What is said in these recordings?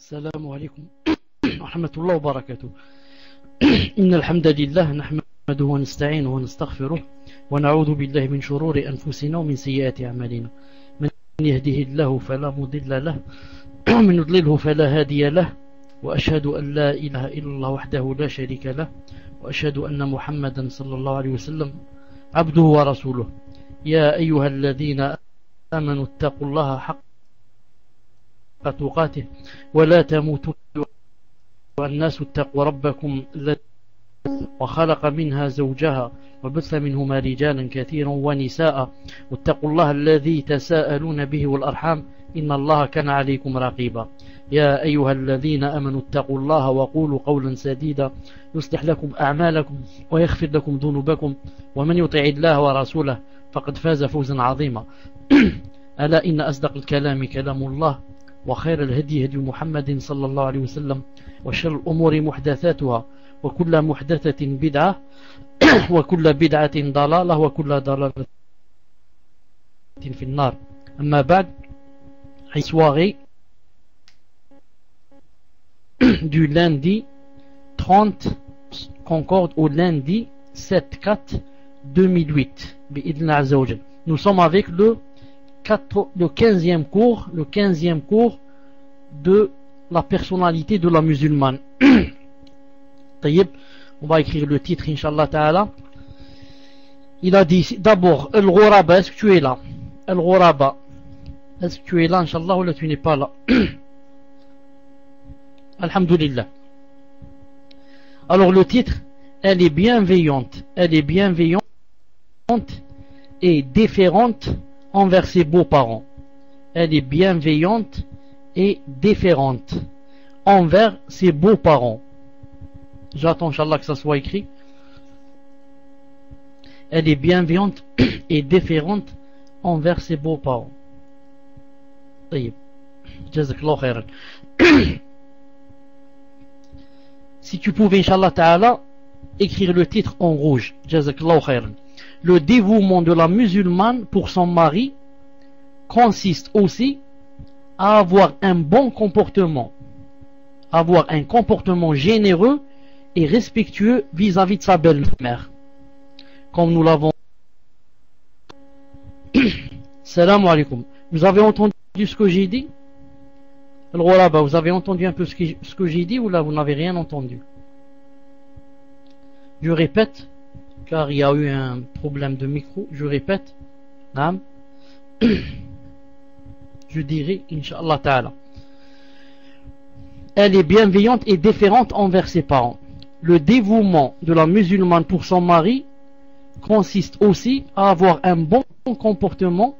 السلام عليكم ورحمة الله وبركاته. إن الحمد لله نحمده ونستعينه ونستغفره ونعوذ بالله من شرور أنفسنا ومن سيئات أعمالنا. من يهده الله فلا مضل له ومن يضلله فلا هادي له، وأشهد أن لا إله إلا الله وحده لا شريك له، وأشهد أن محمدا صلى الله عليه وسلم عبده ورسوله. يا أيها الذين آمنوا اتقوا الله حق تقاته ولا تموتن والناس اتقوا ربكم الذي وخلق منها زوجها وبث منهما رجالا كثيرا ونساء، واتقوا الله الذي تساءلون به والأرحام إن الله كان عليكم رقيبا. يا أيها الذين آمنوا اتقوا الله وقولوا قولا سديدا يصلح لكم أعمالكم ويغفر لكم ذنوبكم، ومن يطع الله ورسوله فقد فاز فوزا عظيما. ألا إن أصدق الكلام كلام الله، وخير الهدي هدي محمد صلى الله عليه وسلم، وشر الأمور محدثاتها، وكل محدثة بدعة وكل بدعة ضلالة وكل ضلالة في النار. أما بعد, soirée du lundi 30 concorde au lundi 7/4/2008. Nous sommes avec le 15e cours de la personnalité de la musulmane. On va écrire le titre, Inch'Allah Ta'ala. Il a dit d'abord Al-Ghuraba, est-ce que tu es là? Al-Ghuraba, est-ce que tu es là, Inch'Allah, ou là tu n'es pas là? Alhamdulillah. Alors le titre, elle est bienveillante et déférente envers ses beaux-parents. Elle est bienveillante et déférente envers ses beaux-parents. J'attends, Inch'Allah, que ça soit écrit. Elle est bienveillante et déférente envers ses beaux-parents. Jazakallah khairan. Si tu pouvais, Inch'Allah Ta'ala, écrire le titre en rouge. Jazakallah khairan. Le dévouement de la musulmane pour son mari consiste aussi à avoir un bon comportement, avoir un comportement généreux et respectueux vis-à-vis de sa belle-mère. Comme nous l'avons. Salam alaikum. Vous avez entendu ce que j'ai dit? Al-Ghuraba, vous avez entendu un peu ce que j'ai dit, ou là vous n'avez rien entendu? Je répète, car il y a eu un problème de micro. Je répète. Naam. Je dirais, Inch'Allah Ta'ala. Elle est bienveillante et déférente envers ses parents. Le dévouement de la musulmane pour son mari consiste aussi à avoir un bon comportement,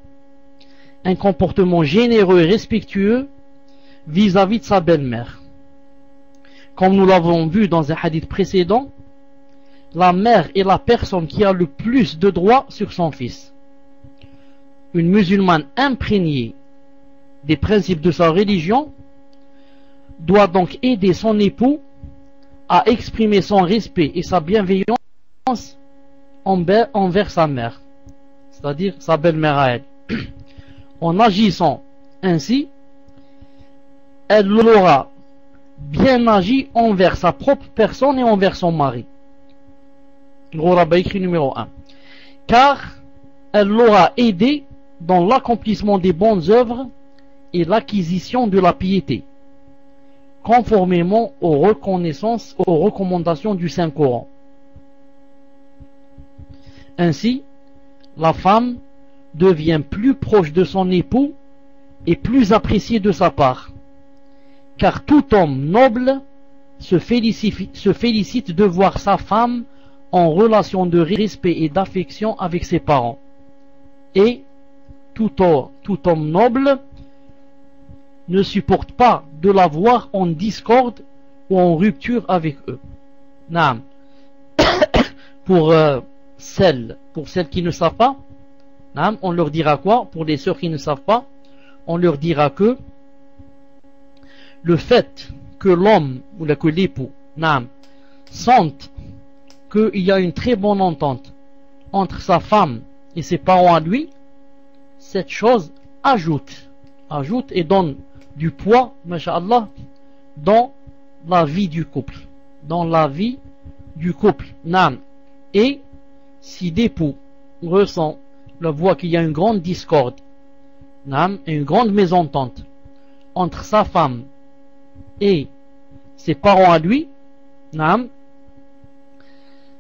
un comportement généreux et respectueux vis-à-vis de sa belle-mère. Comme nous l'avons vu dans un hadith précédent, la mère est la personne qui a le plus de droits sur son fils. Une musulmane imprégnée des principes de sa religion doit donc aider son époux à exprimer son respect et sa bienveillance envers sa mère, c'est-à-dire sa belle-mère à elle. En agissant ainsi, elle l'aura bien agi envers sa propre personne et envers son mari. Ghuraba écrit numéro 1. Car elle l'aura aidé dans l'accomplissement des bonnes œuvres et l'acquisition de la piété, conformément aux recommandations du Saint-Coran. Ainsi, la femme devient plus proche de son époux et plus appréciée de sa part, car tout homme noble se félicite de voir sa femme en relation de respect et d'affection avec ses parents, et tout homme noble ne supporte pas de la voir en discorde ou en rupture avec eux. Naam. Pour celles qui ne savent pas, naam, on leur dira quoi? Pour les sœurs qui ne savent pas, on leur dira que le fait que l'homme ou que l'époux, naam, sente qu'il y a une très bonne entente entre sa femme et ses parents à lui, cette chose ajoute et donne du poids, masha'Allah, dans la vie du couple. Dans la vie du couple. Naam. Et si l'époux ressent, voit qu'il y a une grande discorde, naam, et une grande mésentente entre sa femme et ses parents à lui, naam,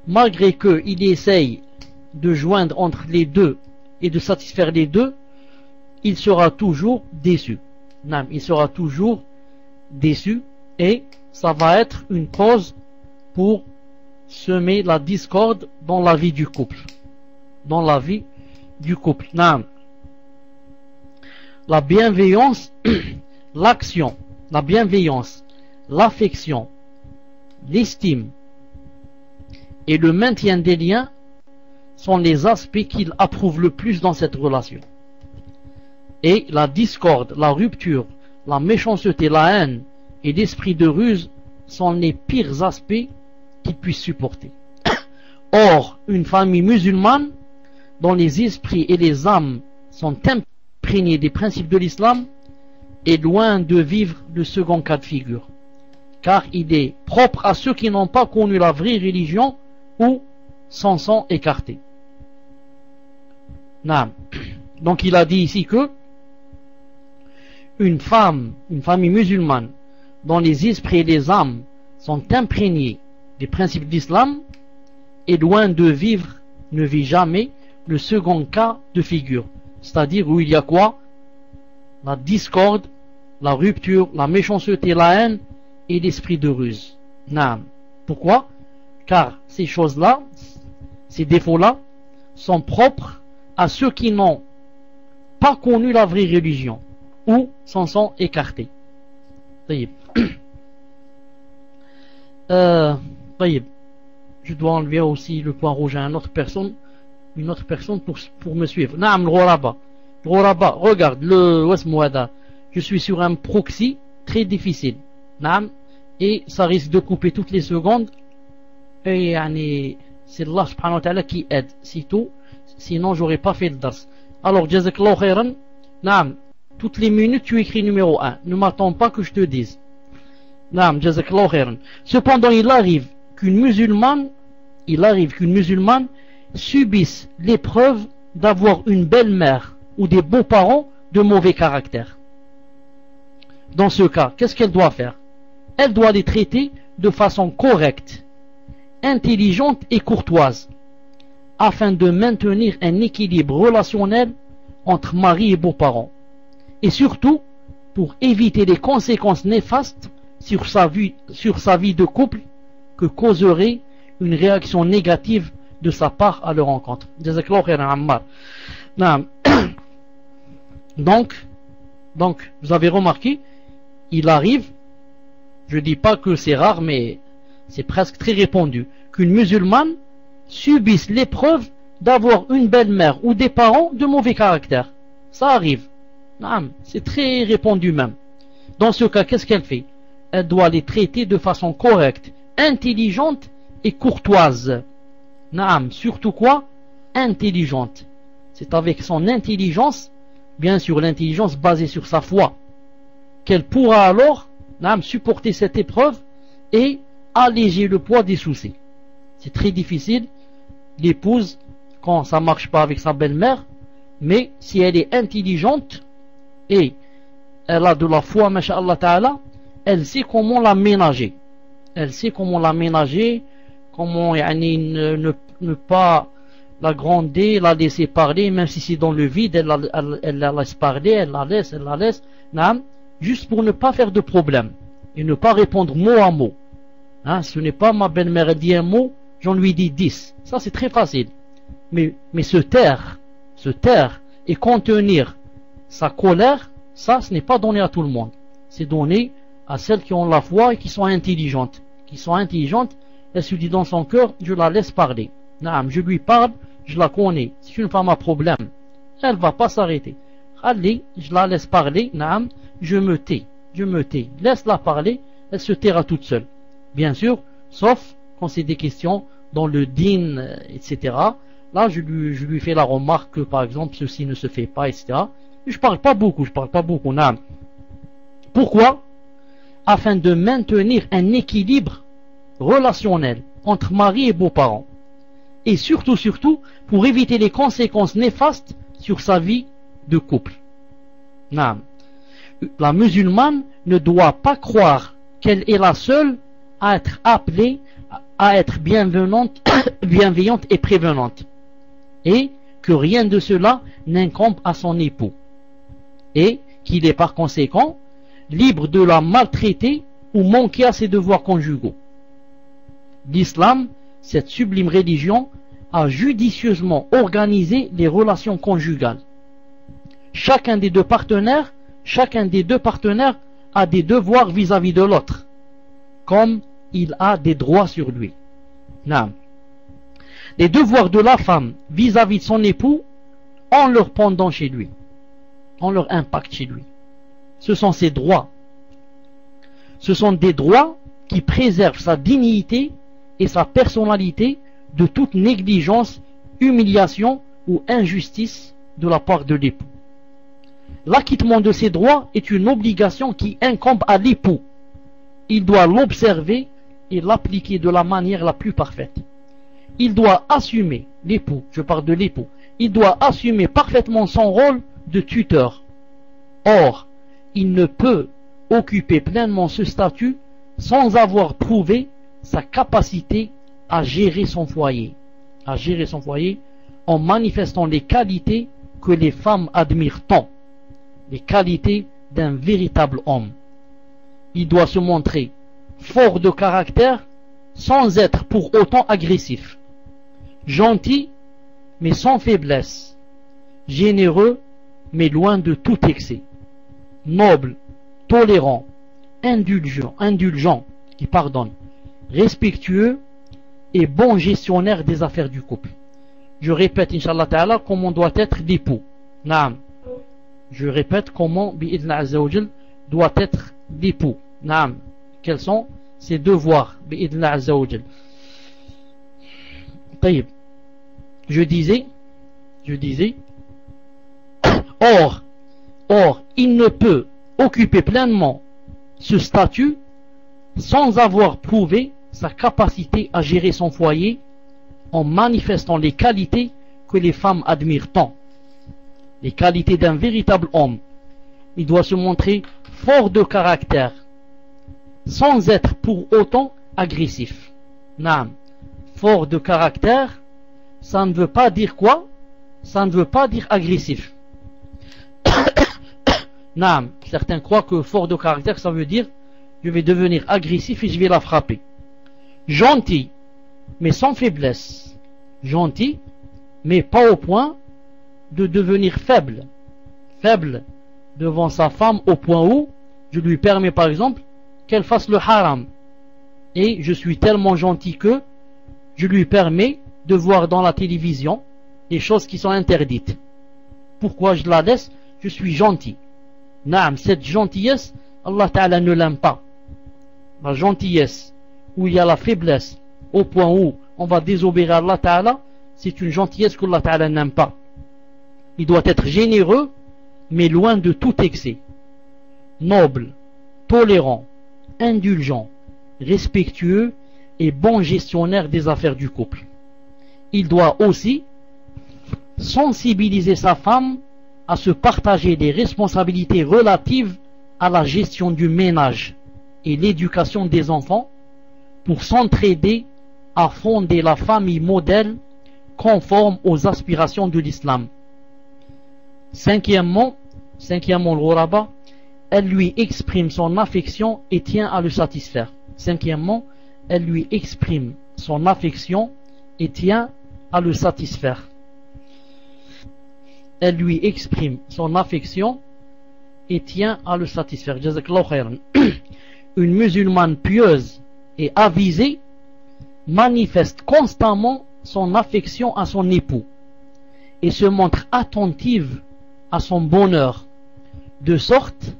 malgré qu'il essaye de joindre entre les deux et de satisfaire les deux, il sera toujours déçu. Naam, il sera toujours déçu et ça va être une cause pour semer la discorde dans la vie du couple. Dans la vie du couple. Naam. La bienveillance, l'action, la bienveillance, l'affection, l'estime et le maintien des liens sont les aspects qu'il approuve le plus dans cette relation. Et la discorde, la rupture, la méchanceté, la haine et l'esprit de ruse sont les pires aspects qu'il puisse supporter. Or, une famille musulmane dont les esprits et les âmes sont imprégnés des principes de l'islam est loin de vivre le second cas de figure, car il est propre à ceux qui n'ont pas connu la vraie religion ou s'en sont écartés. Donc il a dit ici que une famille musulmane dont les esprits et les âmes sont imprégnés des principes d'islam est loin de vivre, ne vit jamais le second cas de figure, c'est-à-dire où il y a quoi? La discorde, la rupture, la méchanceté, la haine et l'esprit de ruse. Pourquoi? Car ces choses-là, ces défauts-là, sont propres à ceux qui n'ont pas connu la vraie religion ou s'en sont écartés. Je dois enlever aussi le point rouge à une autre personne pour me suivre. Naam, le Ghoraba, regarde, je suis sur un proxy très difficile. Naam, et ça risque de couper toutes les secondes. Et c'est Allah subhanahu wa ta'ala qui aide, c'est tout. Sinon j'aurais pas fait le dars. Alors, jazakallahu khairan. Naam, toutes les minutes tu écris numéro 1. Ne m'attends pas que je te dise. Naam, jazakallahu khairan. Cependant, il arrive qu'une musulmane subisse l'épreuve d'avoir une belle-mère ou des beaux-parents de mauvais caractère. Dans ce cas, qu'est-ce qu'elle doit faire? Elle doit les traiter de façon correcte, intelligente et courtoise, afin de maintenir un équilibre relationnel entre mari et beaux-parents, et surtout pour éviter les conséquences néfastes sur sa vie de couple que causerait une réaction négative de sa part à leur rencontre. Donc, vous avez remarqué, il arrive, je dis pas que c'est rare, mais c'est presque très répandu, qu'une musulmane subisse l'épreuve d'avoir une belle-mère ou des parents de mauvais caractère. Ça arrive. C'est très répandu même. Dans ce cas, qu'est-ce qu'elle fait? Elle doit les traiter de façon correcte, intelligente et courtoise. Surtout quoi? Intelligente. C'est avec son intelligence, bien sûr l'intelligence basée sur sa foi, qu'elle pourra alors supporter cette épreuve et alléger le poids des soucis. C'est très difficile, l'épouse, quand ça marche pas avec sa belle-mère, mais si elle est intelligente et elle a de la foi, masha'Allah ta'ala, elle sait comment la ménager. Elle sait comment la ménager, comment ne pas la gronder, la laisser parler, même si c'est dans le vide, elle la laisse parler, elle la laisse, juste pour ne pas faire de problème et ne pas répondre mot à mot. Ce n'est pas ma belle-mère dit un mot, j'en lui dis 10. Ça c'est très facile. Mais se taire et contenir sa colère, ça ce n'est pas donné à tout le monde. C'est donné à celles qui ont la foi et qui sont intelligentes. Elle se dit dans son cœur, je la laisse parler. Je lui parle, je la connais. C'est une femme à problème. Elle va pas s'arrêter. Allez, je la laisse parler. Je me tais. Laisse-la parler. Elle se taira toute seule. Bien sûr, sauf quand c'est des questions dans le din, etc. Là, je lui fais la remarque que, par exemple, ceci ne se fait pas, etc. Mais je parle pas beaucoup. Pourquoi? afin de maintenir un équilibre relationnel entre mari et beaux-parents, et surtout pour éviter les conséquences néfastes sur sa vie de couple. Non. La musulmane ne doit pas croire qu'elle est la seule à être appelée à être bienveillante et prévenante, et que rien de cela n'incombe à son époux, et qu'il est par conséquent libre de la maltraiter ou manquer à ses devoirs conjugaux. L'islam, cette sublime religion, a judicieusement organisé les relations conjugales. Chacun des deux partenaires a des devoirs vis-à-vis de l'autre, comme il a des droits sur lui. Non. Les devoirs de la femme vis-à-vis de son époux ont leur pendant chez lui, ont leur impact chez lui. Ce sont ses droits. Ce sont des droits qui préservent sa dignité et sa personnalité de toute négligence, humiliation ou injustice de la part de l'époux. L'acquittement de ces droits est une obligation qui incombe à l'époux. Il doit l'observer et l'appliquer de la manière la plus parfaite. Il doit assumer, l'époux, je parle de l'époux, il doit assumer parfaitement son rôle de tuteur. Or, il ne peut occuper pleinement ce statut sans avoir prouvé sa capacité à gérer son foyer, en manifestant les qualités que les femmes admirent tant, les qualités d'un véritable homme. Il doit se montrer fort de caractère sans être pour autant agressif, gentil mais sans faiblesse, généreux mais loin de tout excès, noble, tolérant, indulgent, qui pardonne, respectueux et bon gestionnaire des affaires du couple. Je répète, Inch'Allah Ta'ala, comment doit être l'époux. Naam. Je répète comment, bi'idna Azzawajal, doit être l'époux. Naam. Quels sont ses devoirs, bi'idna Azzawajal. Taïb. Je disais, or, il ne peut occuper pleinement ce statut sans avoir prouvé sa capacité à gérer son foyer en manifestant les qualités que les femmes admirent tant, les qualités d'un véritable homme. Il doit se montrer fort de caractère sans être pour autant agressif. Naam. Fort de caractère, ça ne veut pas dire quoi? Ça ne veut pas dire agressif. Naam. Certains croient que fort de caractère, ça veut dire je vais devenir agressif et je vais la frapper. Gentil, mais sans faiblesse. Gentil, mais pas au point de devenir faible. Faible devant sa femme au point où je lui permets par exemple qu'elle fasse le haram. Et je suis tellement gentil que je lui permets de voir dans la télévision des choses qui sont interdites. Pourquoi je la laisse? Je suis gentil. Naam, cette gentillesse, Allah Ta'ala ne l'aime pas. La gentillesse où il y a la faiblesse au point où on va désobéir à Allah Ta'ala, c'est une gentillesse qu'Allah Ta'ala n'aime pas. Il doit être généreux mais loin de tout excès, noble, tolérant, indulgent, respectueux et bon gestionnaire des affaires du couple. Il doit aussi sensibiliser sa femme à se partager des responsabilités relatives à la gestion du ménage et l'éducation des enfants pour s'entraider à fonder la famille modèle conforme aux aspirations de l'islam. Cinquièmement, le ghuraba, elle lui exprime son affection et tient à le satisfaire. Cinquièmement, elle lui exprime son affection et tient à le satisfaire. Elle lui exprime son affection et tient à le satisfaire. Jazakallahu khairan. Une musulmane pieuse et avisée manifeste constamment son affection à son époux et se montre attentive à son bonheur, de sorte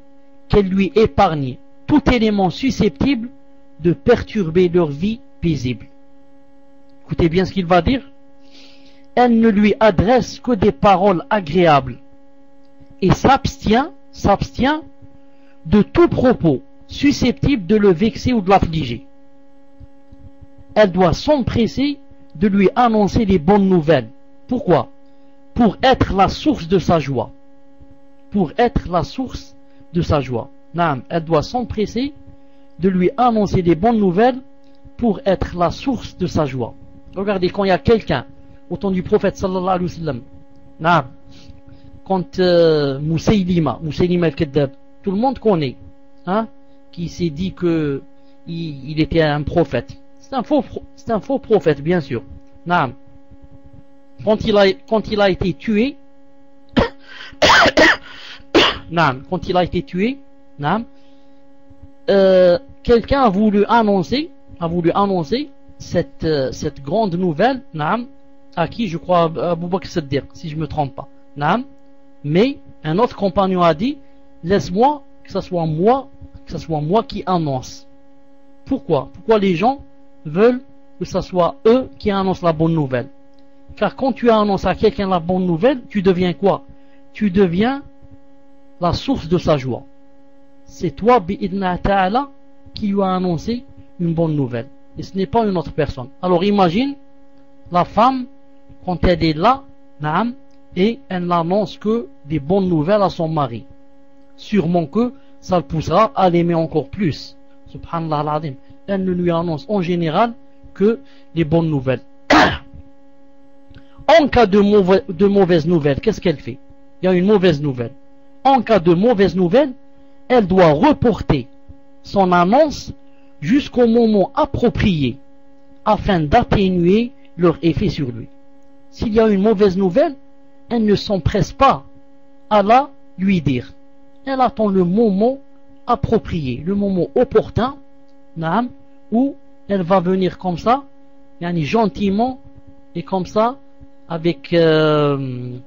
qu'elle lui épargne tout élément susceptible de perturber leur vie paisible. Écoutez bien ce qu'il va dire. Elle ne lui adresse que des paroles agréables et s'abstient de tout propos susceptibles de le vexer ou de l'affliger. Elle doit s'empresser de lui annoncer les bonnes nouvelles. Pourquoi? Pour être la source de sa joie. Pour être la source de sa joie. Naam, elle doit s'empresser de lui annoncer les bonnes nouvelles pour être la source de sa joie. Regardez, quand il y a quelqu'un, au temps du prophète sallallahu alayhi wa sallam, naam, quand Moussaylima al-Kaddab, tout le monde connaît, hein, qui s'est dit que il était un prophète. C'est un faux prophète, bien sûr. Naam. Quand il a été tué, naam, quand il a été tué, naam, quelqu'un a voulu annoncer cette grande nouvelle, naam, à qui, je crois, Abu Bakr Siddiq, si je me trompe pas, naam. Mais un autre compagnon a dit, laisse-moi que ce soit moi qui annonce. Pourquoi les gens veulent que ce soit eux qui annoncent la bonne nouvelle? Car quand tu annonces à quelqu'un la bonne nouvelle, tu deviens quoi? Tu deviens la source de sa joie. C'est toi, bi'idna ta'ala, qui lui a annoncé une bonne nouvelle. Et ce n'est pas une autre personne. Alors imagine la femme, quand elle est là, naam, et elle n'annonce que des bonnes nouvelles à son mari. Sûrement que ça le poussera à l'aimer encore plus. Subhanallah al-Azim. Elle ne lui annonce en général que les bonnes nouvelles. En cas de mauvaise nouvelle, qu'est-ce qu'elle fait? Il y a une mauvaise nouvelle. En cas de mauvaise nouvelle, elle doit reporter son annonce jusqu'au moment approprié afin d'atténuer leur effet sur lui. S'il y a une mauvaise nouvelle, elle ne s'empresse pas à la lui dire. Elle attend le moment approprié, le moment opportun, naam, où elle va venir comme ça, yani gentiment et comme ça, avec je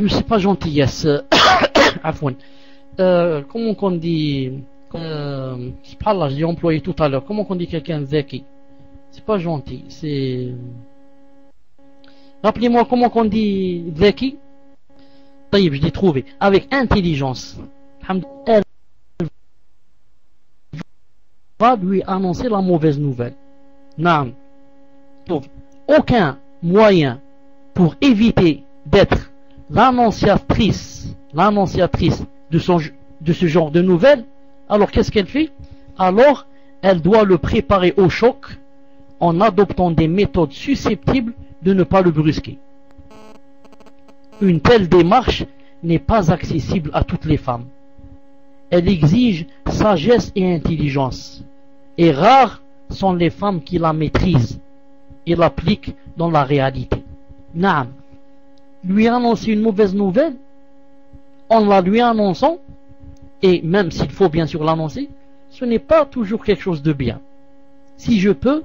sais pas, gentillesse, afouane. Comment qu'on dit, subhanallah, j'ai employé tout à l'heure, comment qu'on dit quelqu'un zeki? C'est pas gentil, c'est... Rappelez-moi comment qu'on dit zeki? Taïb, je l'ai trouvé. Avec intelligence. Elle va lui annoncer la mauvaise nouvelle. Naam. Aucun moyen pour éviter d'être l'annonciatrice de ce genre de nouvelles. Alors qu'est-ce qu'elle fait? Alors elle doit le préparer au choc en adoptant des méthodes susceptibles de ne pas le brusquer. Une telle démarche n'est pas accessible à toutes les femmes. Elle exige sagesse et intelligence. Et rares sont les femmes qui la maîtrisent et l'appliquent dans la réalité. Naam. Lui annoncer une mauvaise nouvelle, en la lui annonçant, et même s'il faut bien sûr l'annoncer, ce n'est pas toujours quelque chose de bien. Si je peux,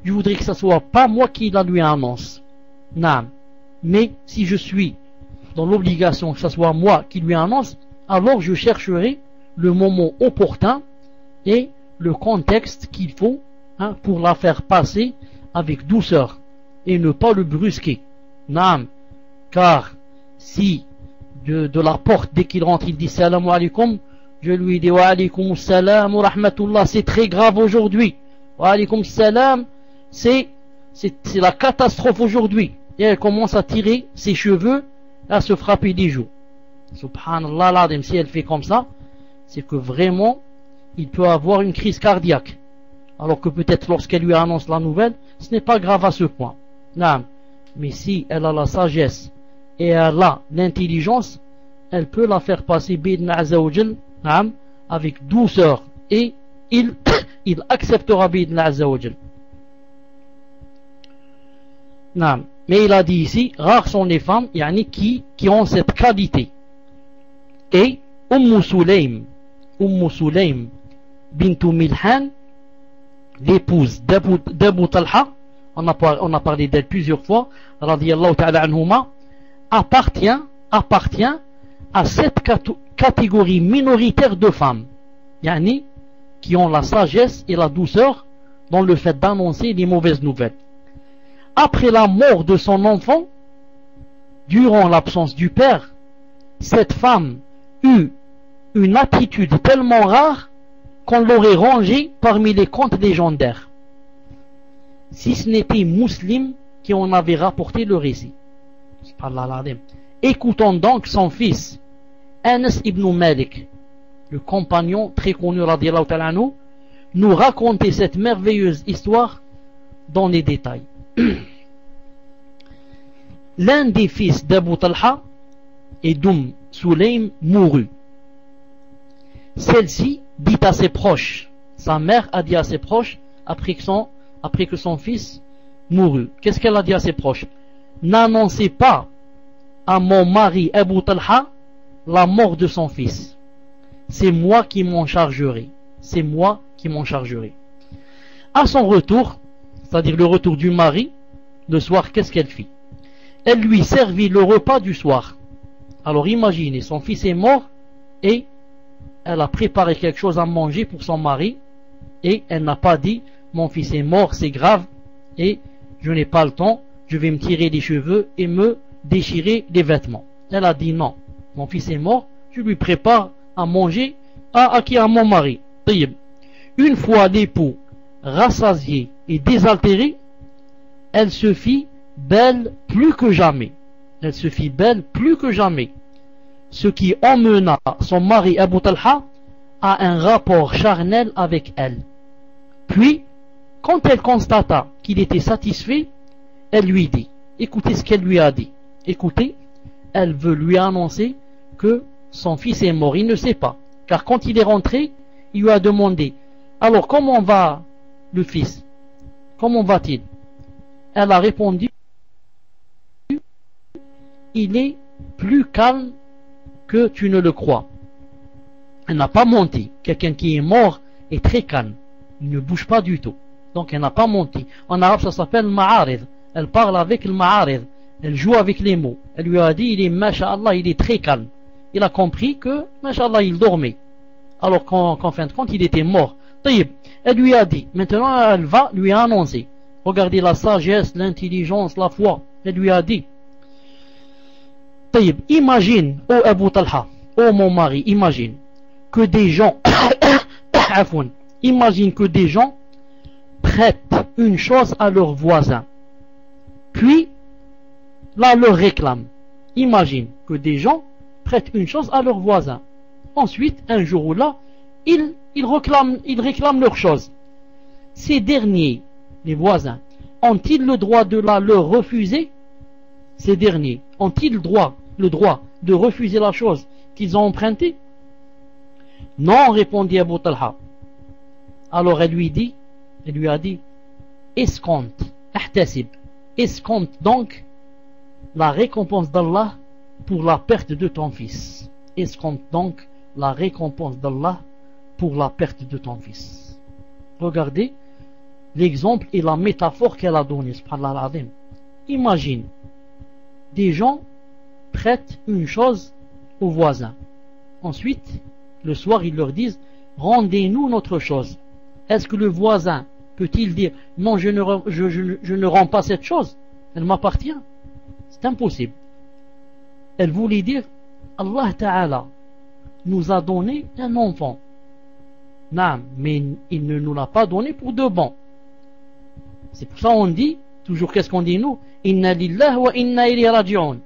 je voudrais que ce soit pas moi qui la lui annonce. Naam. Mais si je suis dans l'obligation que ce soit moi qui lui annonce, alors je chercherai le moment opportun et le contexte qu'il faut, hein, pour la faire passer avec douceur et ne pas le brusquer. Naam. Car si de la porte, dès qu'il rentre, il dit salam alaikum, je lui dis wa alaikum salam wa rahmatullah, c'est très grave aujourd'hui. Wa alaikum salam, c'est la catastrophe aujourd'hui. Et elle commence à tirer ses cheveux, à se frapper des joues. Subhanallah l'azim, si elle fait comme ça, c'est que vraiment, il peut avoir une crise cardiaque. Alors que peut-être lorsqu'elle lui annonce la nouvelle, ce n'est pas grave à ce point. Non. Mais si elle a la sagesse et elle a l'intelligence, elle peut la faire passer bidna azawajal, avec douceur, et il acceptera bidna azawajal. Non. Mais il a dit ici, rares sont les femmes yani, qui ont cette qualité. Et Umm Sulaym bintu Milhan, l'épouse d'Abu Talha, on a parlé d'elle plusieurs fois, radiyallahu ta'ala anhuma, appartient à cette catégorie minoritaire de femmes, yani, qui ont la sagesse et la douceur dans le fait d'annoncer les mauvaises nouvelles. Après la mort de son enfant, durant l'absence du père, cette femme eut une attitude tellement rare qu'on l'aurait rangée parmi les contes légendaires, si ce n'était Muslim qui en avait rapporté le récit. Écoutons donc son fils, Anas ibn Malik, le compagnon très connu radiyallahu ta'ala anhu, nous raconter cette merveilleuse histoire dans les détails. L'un des fils d'Abu Talha et Sulaym mourut. Celle-ci dit à ses proches, sa mère a dit à ses proches, après que son fils mourut, qu'est-ce qu'elle a dit à ses proches? N'annoncez pas à mon mari Abu Talha la mort de son fils. C'est moi qui m'en chargerai. C'est moi qui m'en chargerai. À son retour, c'est-à-dire le retour du mari, le soir, qu'est-ce qu'elle fit? Elle lui servit le repas du soir. Alors imaginez, son fils est mort et elle a préparé quelque chose à manger pour son mari et elle n'a pas dit mon fils est mort, c'est grave et je n'ai pas le temps, je vais me tirer les cheveux et me déchirer les vêtements. Elle a dit non, mon fils est mort, je lui prépare à manger à mon mari. Une fois l'époux rassasié et désaltéré, elle se fit belle plus que jamais. Elle se fit belle plus que jamais. Ce qui emmena son mari Abu Talha à un rapport charnel avec elle. Puis, quand elle constata qu'il était satisfait, elle lui dit, écoutez ce qu'elle lui a dit. Écoutez, elle veut lui annoncer que son fils est mort. Il ne sait pas. Car quand il est rentré, il lui a demandé, alors comment va le fils? Comment va-t-il? Elle a répondu, il est plus calme que tu ne le crois. Elle n'a pas menti. Quelqu'un qui est mort est très calme. Il ne bouge pas du tout. Donc elle n'a pas menti. En arabe ça s'appelle ma'arid. Elle parle avec le ma'arid. Elle joue avec les mots. Elle lui a dit, il est masha'Allah, il est très calme. Il a compris que masha'Allah, il dormait. Alors qu'en fin de compte, il était mort. Elle lui a dit, maintenant elle va lui annoncer. Regardez la sagesse, l'intelligence, la foi. Elle lui a dit, imagine, ô Abu Talha, ô mon mari, imagine que des gens imagine que des gens prêtent une chose à leurs voisins, puis là leur réclament. Imagine que des gens prêtent une chose à leurs voisins. Ensuite, un jour ou là, ils réclament leur chose. Ces derniers, les voisins, ont-ils le droit de la leur refuser? Ces derniers ont-ils le droit de refuser la chose qu'ils ont empruntée? Non, répondit Abu Talha. Alors elle lui a dit, escompte, ihtasib, escompte donc la récompense d'Allah pour la perte de ton fils. Escompte donc la récompense d'Allah pour la perte de ton fils. Regardez l'exemple et la métaphore qu'elle a donnée. Imagine, des gens prêtent une chose aux voisins. Ensuite, le soir, ils leur disent, rendez-nous notre chose. Est-ce que le voisin peut-il dire, non, je ne rends pas cette chose, elle m'appartient? C'est impossible. Elle voulait dire, Allah Ta'ala nous a donné un enfant. Non, mais il ne nous l'a pas donné pour de bon. C'est pour ça qu'on dit, toujours qu'est-ce qu'on dit nous? Inna lillah wa inna ilayhi raji'un.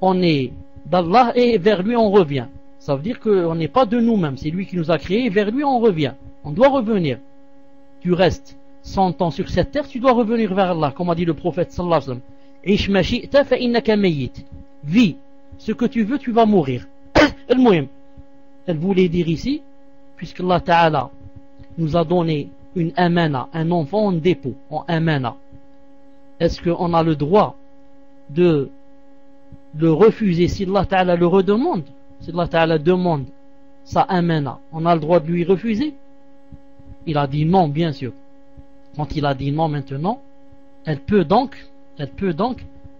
On est d'Allah et vers lui on revient. Ça veut dire qu'on n'est pas de nous-mêmes, c'est lui qui nous a créés et vers lui on revient. On doit revenir. Tu restes 100 ans sur cette terre, tu dois revenir vers Allah, comme a dit le prophète sallallahu alayhi wa sallam. Ish ma shi'ta fa innaka mayyit. Vis ce que tu veux, tu vas mourir. Elle voulait dire ici, puisque Allah Ta'ala nous a donné une amana, un enfant en dépôt, en amana. Est-ce qu'on a le droit de le refuser si Allah Ta'ala le redemande? Si Allah Ta'ala demande sa amana, on a le droit de lui refuser? Il a dit non, bien sûr. Quand il a dit non maintenant, elle peut donc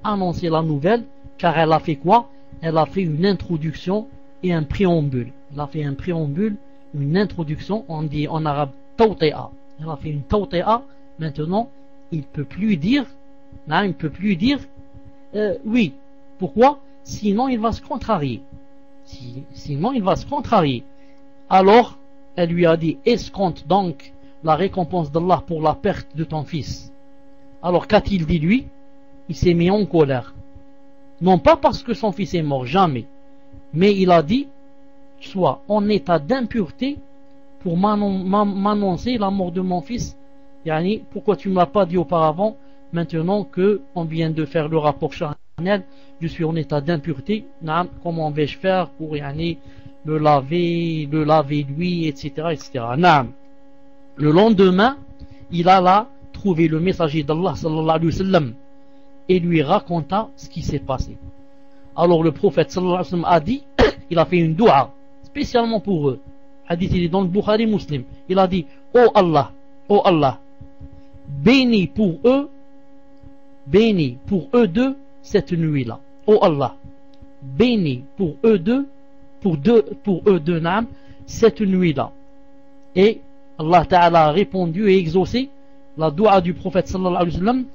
annoncer la nouvelle, car elle a fait quoi? Elle a fait une introduction et un préambule. Elle a fait un préambule, une introduction, on dit en arabe tawti'a. Elle a fait une tawti'a. Maintenant, il ne peut plus dire oui. Pourquoi? Sinon il va se contrarier. Sinon il va se contrarier. Alors, elle lui a dit, escompte donc la récompense d'Allah pour la perte de ton fils. Alors, qu'a-t-il dit lui? Il s'est mis en colère. Non pas parce que son fils est mort, jamais. Mais il a dit, sois en état d'impureté pour m'annoncer la mort de mon fils. Yani, pourquoi tu ne m'as pas dit auparavant? Maintenant que on vient de faire le rapport charnel, je suis en état d'impureté. Comment vais-je faire pour le laver lui, etc., etc. Le lendemain, il alla trouver le messager d'Allah sallallahu alayhi wa sallam et lui raconta ce qui s'est passé. Alors le prophète sallallahu alayhi wa sallam a dit, il a fait une dua spécialement pour eux. Hadith, il est dans le Bukhari Muslim. Il a dit, oh Allah, bénis pour eux deux cette nuit-là. Oh Allah, bénis pour eux deux cette nuit-là. Et Allah Ta'ala a répondu et exaucé la dua du prophète sallallahu alayhi wa sallam,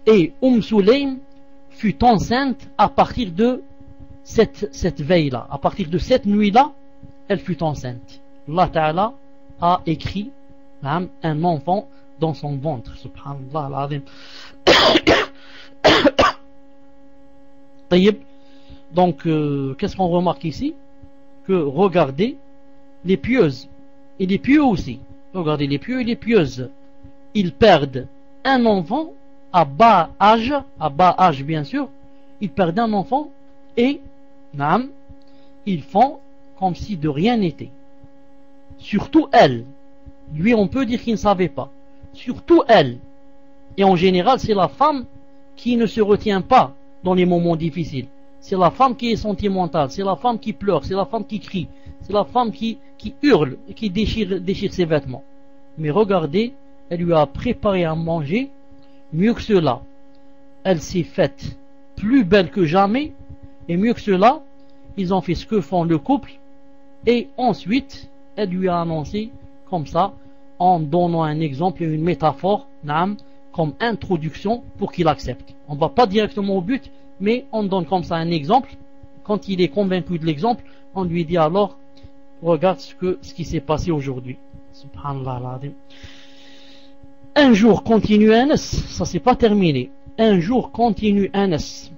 et Sulaym fut enceinte à partir de cette veille-là, à partir de cette nuit-là, elle fut enceinte. Allah Ta'ala a écrit un enfant dans son ventre. Subhanallah al-Azim. Donc, qu'est-ce qu'on remarque ici? Que regardez les pieuses et les pieux aussi. Regardez les pieux et les pieuses. Ils perdent un enfant à bas âge bien sûr. Ils perdent un enfant et ils font comme si de rien n'était. Surtout elle. Lui, on peut dire qu'il ne savait pas. Surtout elle. Et en général, c'est la femme qui ne se retient pas dans les moments difficiles. C'est la femme qui est sentimentale. C'est la femme qui pleure. C'est la femme qui crie. C'est la femme qui hurle et qui déchire ses vêtements. Mais regardez, elle lui a préparé à manger. Mieux que cela, elle s'est faite plus belle que jamais. Et mieux que cela, ils ont fait ce que font le couple. Et ensuite, elle lui a annoncé comme ça, en donnant un exemple et une métaphore, comme introduction pour qu'il accepte. On ne va pas directement au but, mais on donne comme ça un exemple. Quand il est convaincu de l'exemple, on lui dit alors, regarde ce qui s'est passé aujourd'hui. Subhanallah. Un jour continue Anas, ça c'est pas terminé. Un jour continue Anas.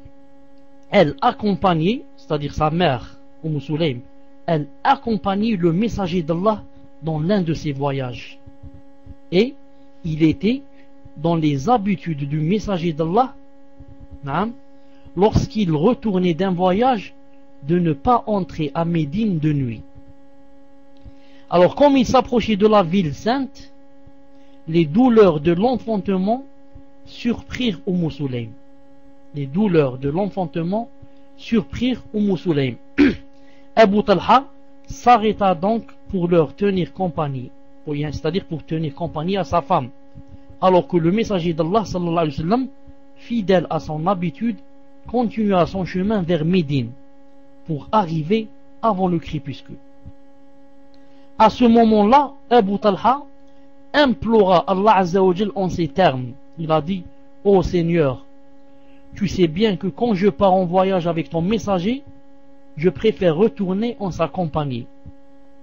Elle accompagnait, c'est-à-dire sa mère, Sulaym, elle accompagnait le messager d'Allah dans l'un de ses voyages. Et il était dans les habitudes du messager d'Allah, lorsqu'il retournait d'un voyage, de ne pas entrer à Médine de nuit. Alors comme il s'approchait de la ville sainte, les douleurs de l'enfantement surprirent Sulaym. Les douleurs de l'enfantement surprirent Sulaym. Abu Talha s'arrêta donc pour leur tenir compagnie, c'est-à-dire pour tenir compagnie à sa femme, alors que le messager d'Allah sallallahu alayhi wa sallam, fidèle à son habitude, continua son chemin vers Médine pour arriver avant le crépuscule. À ce moment-là, Abu Talha implora Allah Azza wa Jal en ces termes. Il a dit, ô Seigneur, tu sais bien que quand je pars en voyage avec ton messager, je préfère retourner en sa compagnie.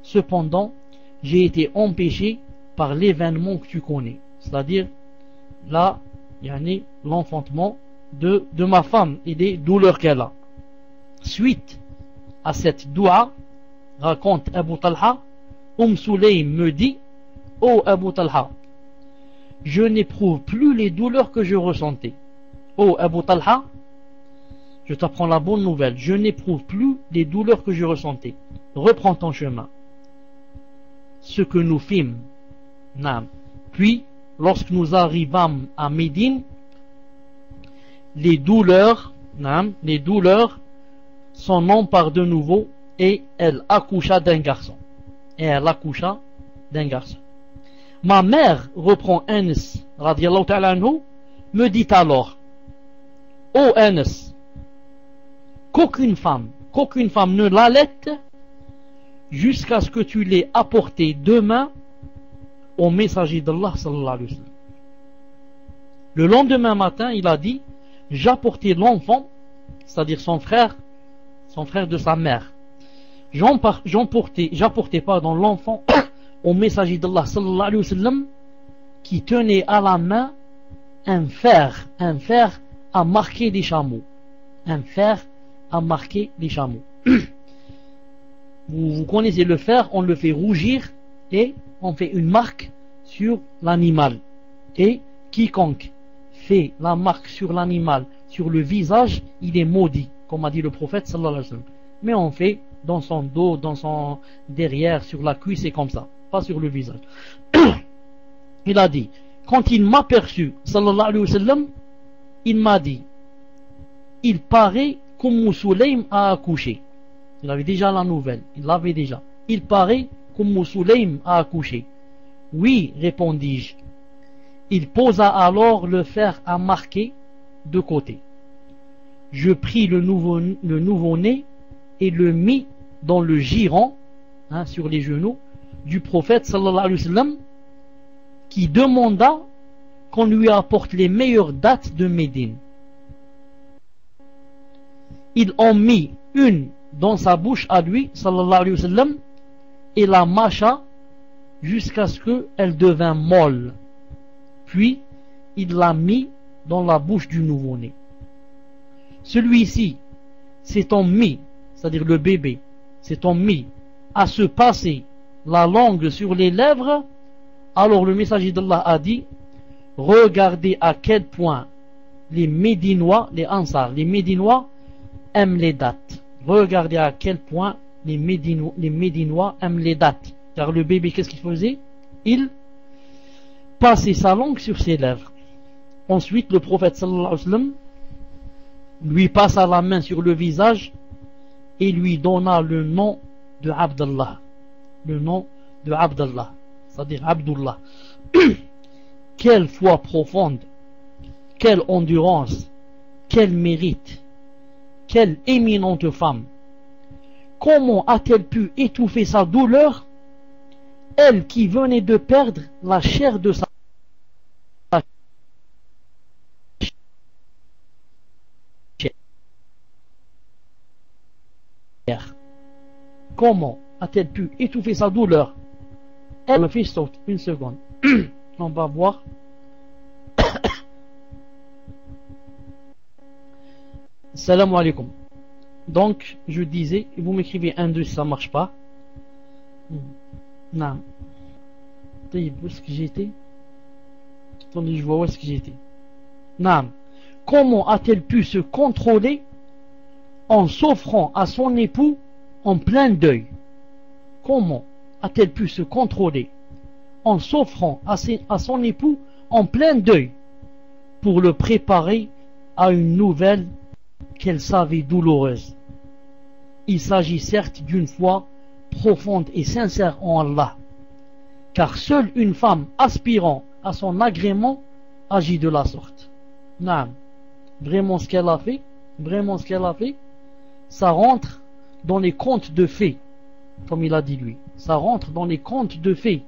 Cependant, j'ai été empêché par l'événement que tu connais, c'est-à-dire là, l'enfantement de ma femme et des douleurs qu'elle a. Suite à cette dua, raconte Abu Talha, Sulaym me dit, ô Abu Talha, je n'éprouve plus les douleurs que je ressentais. Ô Abu Talha, je t'apprends la bonne nouvelle, je n'éprouve plus les douleurs que je ressentais. Reprends ton chemin. Ce que nous fîmes. Puis, lorsque nous arrivâmes à Médine, les douleurs s'en emparent de nouveau et elle accoucha d'un garçon. Ma mère, reprend Anas, radiyallahu ta'ala anhu, me dit alors, ô Anas, qu'aucune femme ne l'allaite jusqu'à ce que tu l'aies apporté demain au messager d'Allah sallallahu alayhi wa sallam. Le lendemain matin, il a dit, j'apportai l'enfant, c'est-à-dire son frère de sa mère, j'apportais pardon l'enfant au messager d'Allah sallallahu alayhi wa sallam qui tenait à la main un fer à marquer des chameaux. Un fer à marquer des chameaux. Vous connaissez le fer, on le fait rougir et on fait une marque sur l'animal. Et quiconque fait la marque sur l'animal, sur le visage, il est maudit, comme a dit le prophète sallallahu alayhi wa sallam. Mais on fait dans son dos, dans son derrière, sur la cuisse et comme ça, pas sur le visage. Il a dit, quand il m'aperçut, sallallahu alayhi wa sallam, il m'a dit, il paraît qu'Umm Sulaym a accouché. Il avait déjà la nouvelle, il l'avait déjà. Il paraît qu'Umm Sulaym a accouché. Oui, répondis-je. Il posa alors le fer à marquer de côté. Je pris le nouveau-né et le mis dans le giron, sur les genoux, du prophète sallallahu alayhi wa sallam, qui demanda qu'on lui apporte les meilleures dattes de Médine. Il en mit une dans sa bouche à lui, sallallahu alayhi wa sallam, et la mâcha jusqu'à ce qu'elle devint molle. Puis, il l'a mis dans la bouche du nouveau-né. Celui-ci s'étant mis, c'est-à-dire le bébé, s'étant mis à se passer la langue sur les lèvres, alors le messager d'Allah a dit, regardez à quel point les Médinois, les Ansar, les Médinois aiment les dates. Regardez à quel point les Médinois aiment les dates. Car le bébé, qu'est-ce qu'il faisait? Il passait sa langue sur ses lèvres. Ensuite, le prophète sallallahu alayhi wa sallam lui passa la main sur le visage et lui donna le nom de Abdallah. Le nom de Abdallah, c'est-à-dire Abdullah. Quelle foi profonde, quelle endurance, quel mérite, quelle éminente femme. Comment a-t-elle pu étouffer sa douleur, elle qui venait de perdre la chair de sa chair? Comment a-t-elle pu étouffer sa douleur? Elle me fait sauter une seconde. On va voir. Salam alaikum. Donc, je disais, vous m'écrivez 1, 2 si ça marche pas. Non. Où est-ce que j'étais? Attendez, je vois où est-ce que j'étais. Non. Comment a-t-elle pu se contrôler en s'offrant à son époux en plein deuil? Comment a-t-elle pu se contrôler en s'offrant à son époux en plein deuil pour le préparer à une nouvelle qu'elle savait douloureuse? Il s'agit certes d'une foi profonde et sincère en Allah, car seule une femme aspirant à son agrément agit de la sorte. Non, vraiment ce qu'elle a fait, ça rentre dans les contes de fées, comme il a dit lui. Ça rentre dans les contes de fées,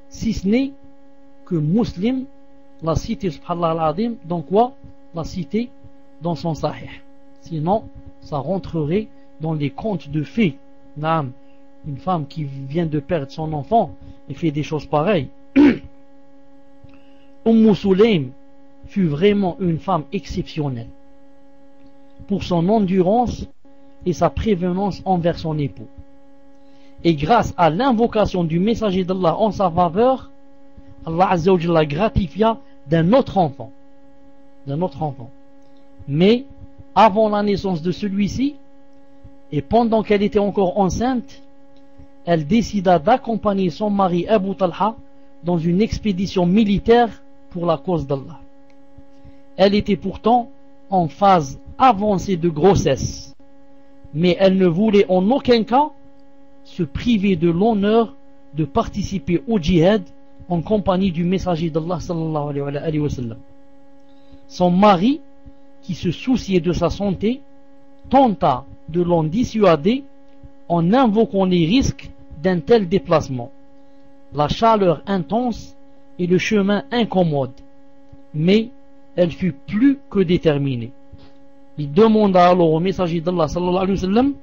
si ce n'est que Muslim l'a cité, subhanallah al-azim, dans quoi? L'a cité dans son sahih. Sinon, ça rentrerait dans les contes de fées. Naam, une femme qui vient de perdre son enfant et fait des choses pareilles. Umm Sulaym fut vraiment une femme exceptionnelle pour son endurance et sa prévenance envers son époux. Et grâce à l'invocation du messager d'Allah en sa faveur, Allah Azza wa Jalla la gratifia d'un autre enfant. Mais avant la naissance de celui-ci, et pendant qu'elle était encore enceinte, elle décida d'accompagner son mari Abu Talha dans une expédition militaire pour la cause d'Allah. Elle était pourtant en phase avancée de grossesse, mais elle ne voulait en aucun cas se priver de l'honneur de participer au djihad en compagnie du messager d'Allah sallallahu alayhi wa sallam. Son mari, qui se souciait de sa santé, tenta de l'en dissuader en invoquant les risques d'un tel déplacement, la chaleur intense et le chemin incommode. Mais elle fut plus que déterminée. Il demanda alors au messager d'Allah sallallahu alayhi wa sallam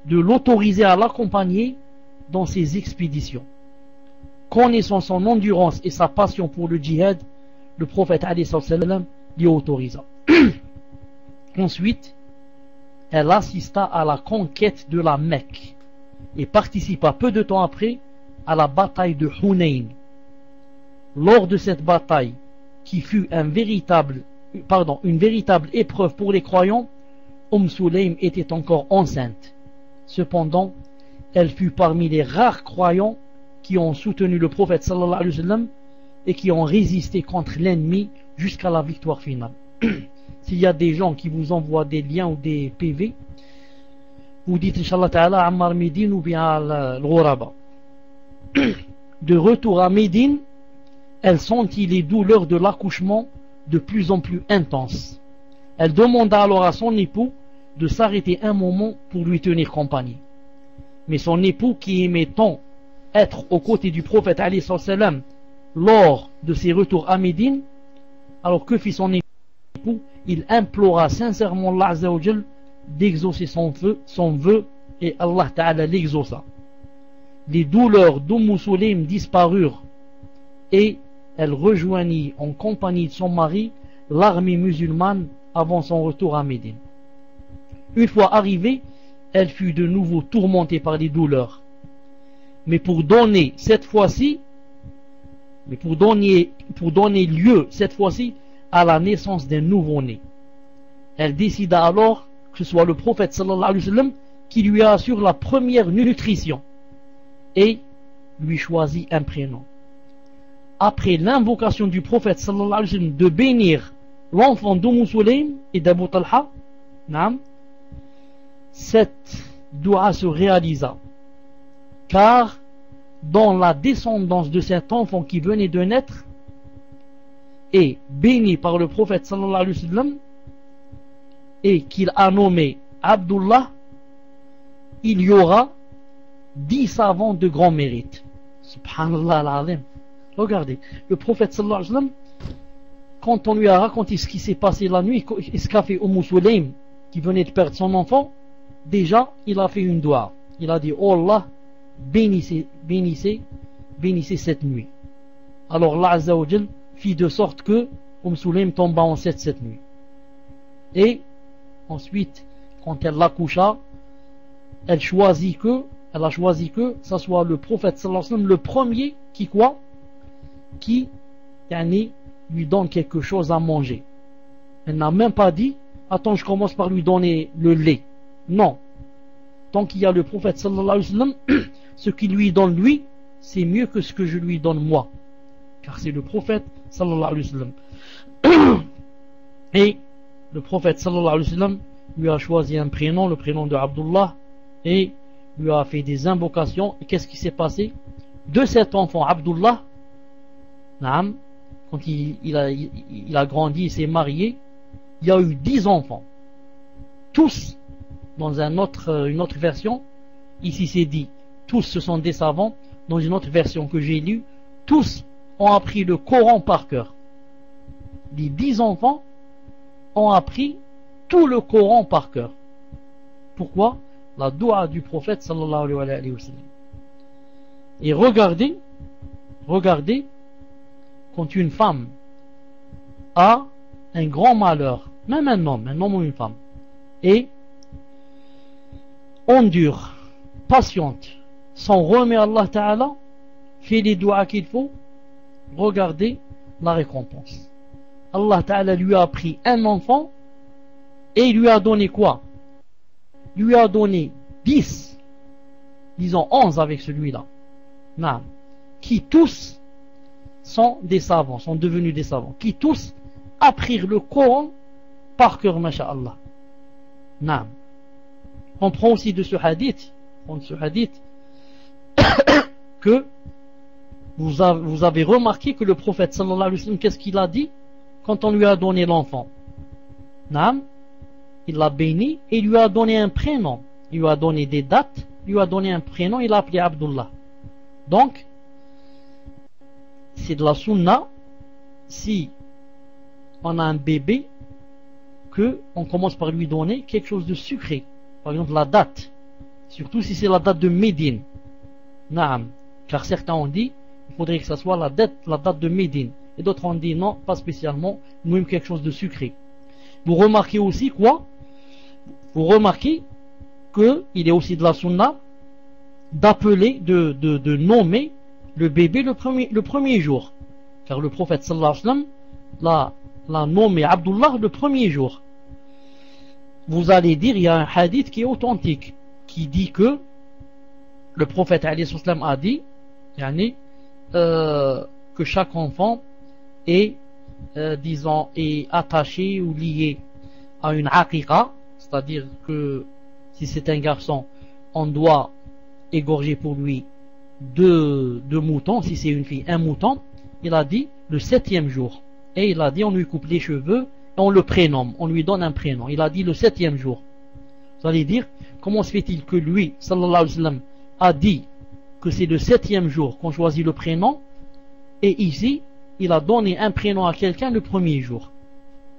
de l'autoriser à l'accompagner dans ses expéditions. Connaissant son endurance et sa passion pour le djihad, le prophète alayhi salam l'y autorisa. Ensuite, elle assista à la conquête de la Mecque et participa peu de temps après à la bataille de Hunayn. Lors de cette bataille, qui fut une véritable épreuve pour les croyants, Sulaym était encore enceinte. Cependant, elle fut parmi les rares croyants qui ont soutenu le prophète sallallahu alayhi wa sallam et qui ont résisté contre l'ennemi jusqu'à la victoire finale. S'il y a des gens qui vous envoient des liens ou des PV, vous dites Inch'Allah Ta'ala Ammar Médine ou bien Al-Ghuraba. De retour à Médine, elle sentit les douleurs de l'accouchement de plus en plus intenses. Elle demanda alors à son époux de s'arrêter un moment pour lui tenir compagnie. Mais son époux, qui aimait tant être aux côtés du prophète alayhi salam lors de ses retours à Médine, alors que fit son époux? Il implora sincèrement Allah Azza wa Jal d'exaucer son vœu, et Allah Ta'ala l'exauça. Les douleurs Sulaym disparurent et elle rejoignit en compagnie de son mari l'armée musulmane avant son retour à Médine. Une fois arrivée, elle fut de nouveau tourmentée par les douleurs. Mais pour donner lieu cette fois-ci à la naissance d'un nouveau-né, elle décida alors que ce soit le prophète sallallahu alayhi wa sallam qui lui assure la première nutrition et lui choisit un prénom. Après l'invocation du prophète sallallahu alayhi wa sallam de bénir l'enfant Sulaym et d'Abu Talha, cette dua se réalisa, car dans la descendance de cet enfant qui venait de naître et béni par le prophète sallallahu alayhi wa sallam et qu'il a nommé Abdullah, il y aura 10 savants de grand mérite. Subhanallah al-Azim. Regardez, le prophète sallallahu alayhi wa sallam, quand on lui a raconté ce qui s'est passé la nuit et ce qu'a fait Sulaym qui venait de perdre son enfant, déjà il a fait une dua. Il a dit: oh Allah, bénissez cette nuit. Alors Allah Azza wa Jal fit de sorte que Sulaym tomba enceinte cette nuit. Et ensuite, quand elle l'accoucha, elle a choisi que ça soit le prophète sallallahu alayhi wa sallam le premier qui lui donne quelque chose à manger. Elle n'a même pas dit: attends, je commence par lui donner le lait. Non. Tant qu'il y a le prophète sallallahu alayhi wa sallam, ce qu'il lui donne lui, c'est mieux que ce que je lui donne moi. Car c'est le prophète sallallahu alayhi wa sallam. Et le prophète sallallahu alayhi wa sallam lui a choisi un prénom, le prénom de Abdullah, et lui a fait des invocations. Et qu'est-ce qui s'est passé? De cet enfant Abdullah, quand il a grandi, il s'est marié, il y a eu 10 enfants. Tous, dans une autre version, ici c'est dit, tous ce sont des savants. Dans une autre version que j'ai lue, tous ont appris le Coran par cœur. Les 10 enfants ont appris tout le Coran par cœur. Pourquoi? La dua du prophète sallallahu alayhi wa sallam. Et regardez, quand une femme a un grand malheur, même un homme ou une femme, et endure, patiente, s'en remet à Allah Ta'ala, fait les doigts qu'il faut, regardez la récompense. Allah Ta'ala lui a pris un enfant et il lui a donné quoi? Il lui a donné 10, disons 11 avec celui-là, qui tous sont des savants, sont devenus des savants, qui tous apprirent le Coran par cœur, masha'Allah. On prend aussi de ce hadith, que vous avez remarqué que le prophète sallallahu alayhi wa sallam, qu'est-ce qu'il a dit quand on lui a donné l'enfant? Il l'a béni et il lui a donné un prénom, il lui a donné des dates, il lui a donné un prénom, il l'a appelé Abdullah. Donc c'est de la sunna, si on a un bébé, que on commence par lui donner quelque chose de sucré, par exemple la date. Surtout si c'est la date de Médine. Naam. Car certains ont dit, il faudrait que ça soit la date de Médine. Et d'autres ont dit non, pas spécialement, même quelque chose de sucré. Vous remarquez aussi quoi? Vous remarquez qu'il est aussi de la sunna d'appeler, de nommer le bébé le premier jour. Car le prophète sallallahu alayhi wa sallam l'a nommé Abdullah le premier jour. Vous allez dire, il y a un hadith qui est authentique, qui dit que le prophète alayhi wa sallam a dit que chaque enfant est, disons, est attaché ou lié à une aqiqa, c'est-à-dire que si c'est un garçon, on doit égorger pour lui deux moutons, si c'est une fille, un mouton. Il a dit le 7e jour. Et il a dit on lui coupe les cheveux et on le prénomme, on lui donne un prénom. Il a dit le 7e jour. Vous allez dire, comment se fait-il que lui, sallallahu alayhi wa sallam, a dit que c'est le 7e jour qu'on choisit le prénom, et ici, il a donné un prénom à quelqu'un le premier jour.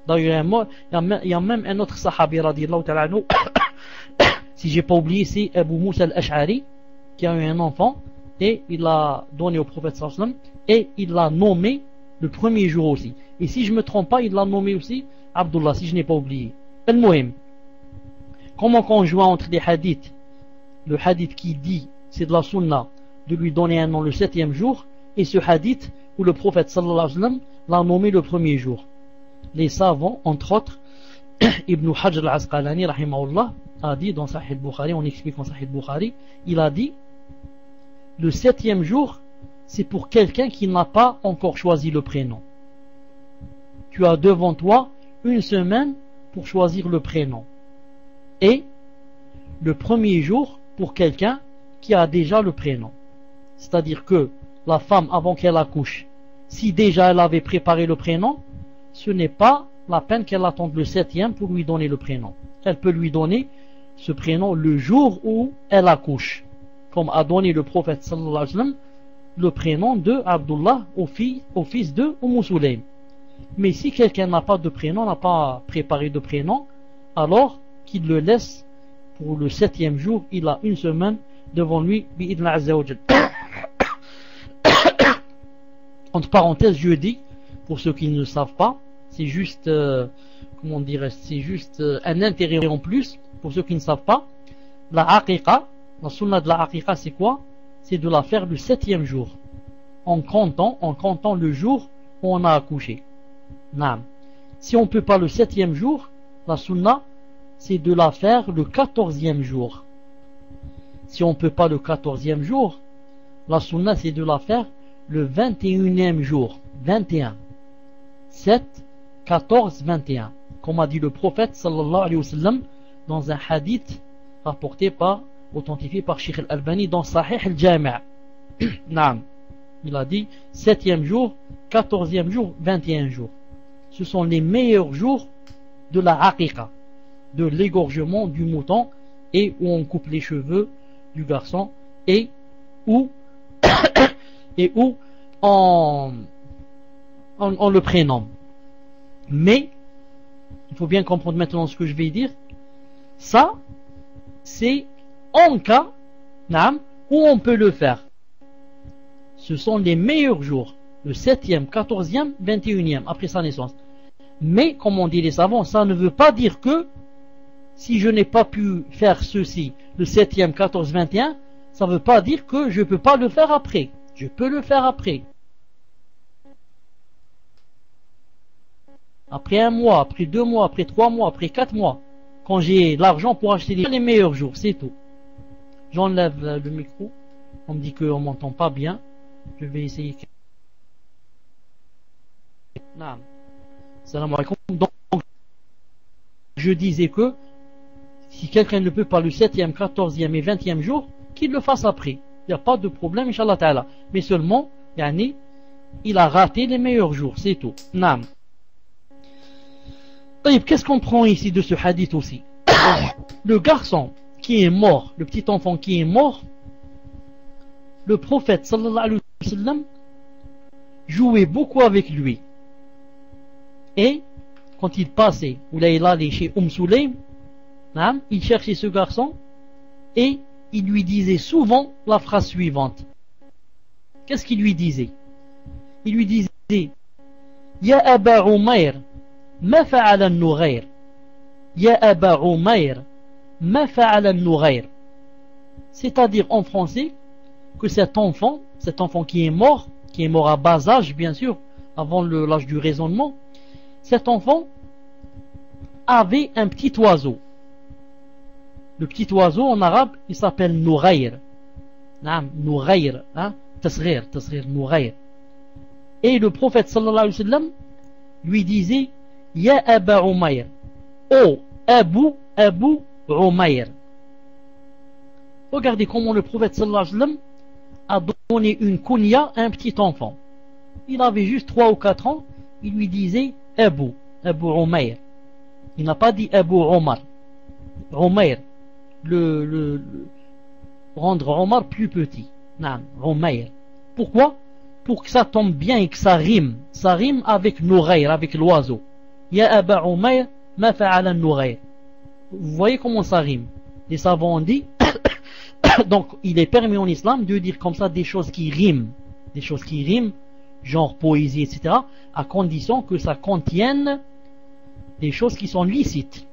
D'ailleurs, il y a même un autre sahabi, radiyallahu ta'ala anhu, si j'ai pas oublié, c'est Abu Moussa al-Ash'ari, qui a eu un enfant, et il l'a donné au prophète sallallahu alayhi wa sallam, et il l'a nommé le premier jour aussi. Et si je me trompe pas, il l'a nommé aussi Abdullah, si je n'ai pas oublié. Al-Muhim. Comment conjoint entre les hadiths, le hadith qui dit, c'est de la sunna, de lui donner un nom le 7e jour, et ce hadith où le prophète sallallahu alayhi wa sallam l'a nommé le premier jour. Les savants, entre autres, Ibn Hajar al-Asqalani, rahimahullah, a dit dans Sahih al-Bukhari, on explique en Sahih al-Bukhari, il a dit, le 7e jour, c'est pour quelqu'un qui n'a pas encore choisi le prénom. Tu as devant toi une semaine pour choisir le prénom. Et le premier jour pour quelqu'un qui a déjà le prénom. C'est-à-dire que la femme, avant qu'elle accouche, si déjà elle avait préparé le prénom, ce n'est pas la peine qu'elle attende le 7e pour lui donner le prénom. Elle peut lui donner ce prénom le jour où elle accouche, comme a donné le prophète sallallahu alayhi wa sallam le prénom de Abdullah au fils de Sulaym. Mais si quelqu'un n'a pas de prénom, n'a pas préparé de prénom, alors qu'il le laisse pour le 7e jour, il a une semaine devant lui, bi'idna azza wa jal. Entre parenthèses, je dis, pour ceux qui ne le savent pas, c'est juste, comment dirais-je, c'est juste un intérêt en plus, pour ceux qui ne savent pas, la aqiqa, la sunna de la aqiqa, c'est quoi? C'est de la faire le 7e jour, en comptant le jour où on a accouché. Naam. Si on ne peut pas le 7e jour, la sunna, c'est de la faire le 14e jour. Si on ne peut pas le 14e jour, la sunna, c'est de la faire le 21e jour. 21. 7, 14, 21. Comme a dit le prophète sallallahu alayhi wa sallam dans un hadith authentifié par Sheikh al-Albani dans Sahih al-Jami'. Naam. Il a dit 7e jour, 14e jour, 21 jours. Ce sont les meilleurs jours de la aqiqa, de l'égorgement du mouton, et où on coupe les cheveux du garçon, et où on le prénomme. Mais il faut bien comprendre maintenant ce que je vais dire. Ça, c'est en cas où on peut le faire. Ce sont les meilleurs jours, le 7e, 14e, 21e, après sa naissance. Mais, comme on dit les savants, ça ne veut pas dire que si je n'ai pas pu faire ceci, le 7e, 14, 21, ça ne veut pas dire que je ne peux pas le faire après. Je peux le faire après. Après 1 mois, après 2 mois, après 3 mois, après 4 mois, quand j'ai l'argent pour acheter les meilleurs jours, c'est tout. J'enlève le micro. On me dit qu'on ne m'entend pas bien. Je vais essayer. Naam. Salam alaikum. Donc, je disais que si quelqu'un ne peut pas le 7e, 14e et 20e jour, qu'il le fasse après. Il n'y a pas de problème, Inch'Allah Ta'ala. Mais seulement, il a raté les meilleurs jours, c'est tout. Naam. Qu'est-ce qu'on prend ici de ce hadith aussi? Le garçon qui est mort, le petit enfant qui est mort, le prophète sallallahu alayhi wa sallam jouait beaucoup avec lui. Et quand il passait, ou là il allait chez Sulaym, il cherchait ce garçon et il lui disait souvent la phrase suivante. Qu'est-ce qu'il lui disait? Il lui disait Ya Aba Umayr, ma fa'ala an-Nughayr. Ya Aba Umayr, ma fa'ala an-Nughayr. C'est-à-dire en français que cet enfant qui est mort à bas âge bien sûr, avant l'âge du raisonnement, cet enfant avait un petit oiseau. Le petit oiseau en arabe, il s'appelle Nughayr. Nughayr, tasghir, Nughayr. Et le prophète sallallahu alayhi wa sallam lui disait Ya Aba Umayr, oh Abu Umayr. Regardez comment le prophète sallallahu alayhi wa sallam a donné une kunya à un petit enfant. Il avait juste 3 ou 4 ans, il lui disait Abu Umayr. Il n'a pas dit Abu Omar. Umayr, rendre Omar plus petit. Umayr. Pourquoi? Pour que ça tombe bien et que ça rime. Ça rime avec Nughayr, avec l'oiseau. Ya Aba Umayr, ma fa'ala Nughayr. Vous voyez comment ça rime? Les savants ont dit donc il est permis en islam de dire comme ça des choses qui riment. Des choses qui riment, genre poésie, etc. à condition que ça contienne des choses qui sont licites.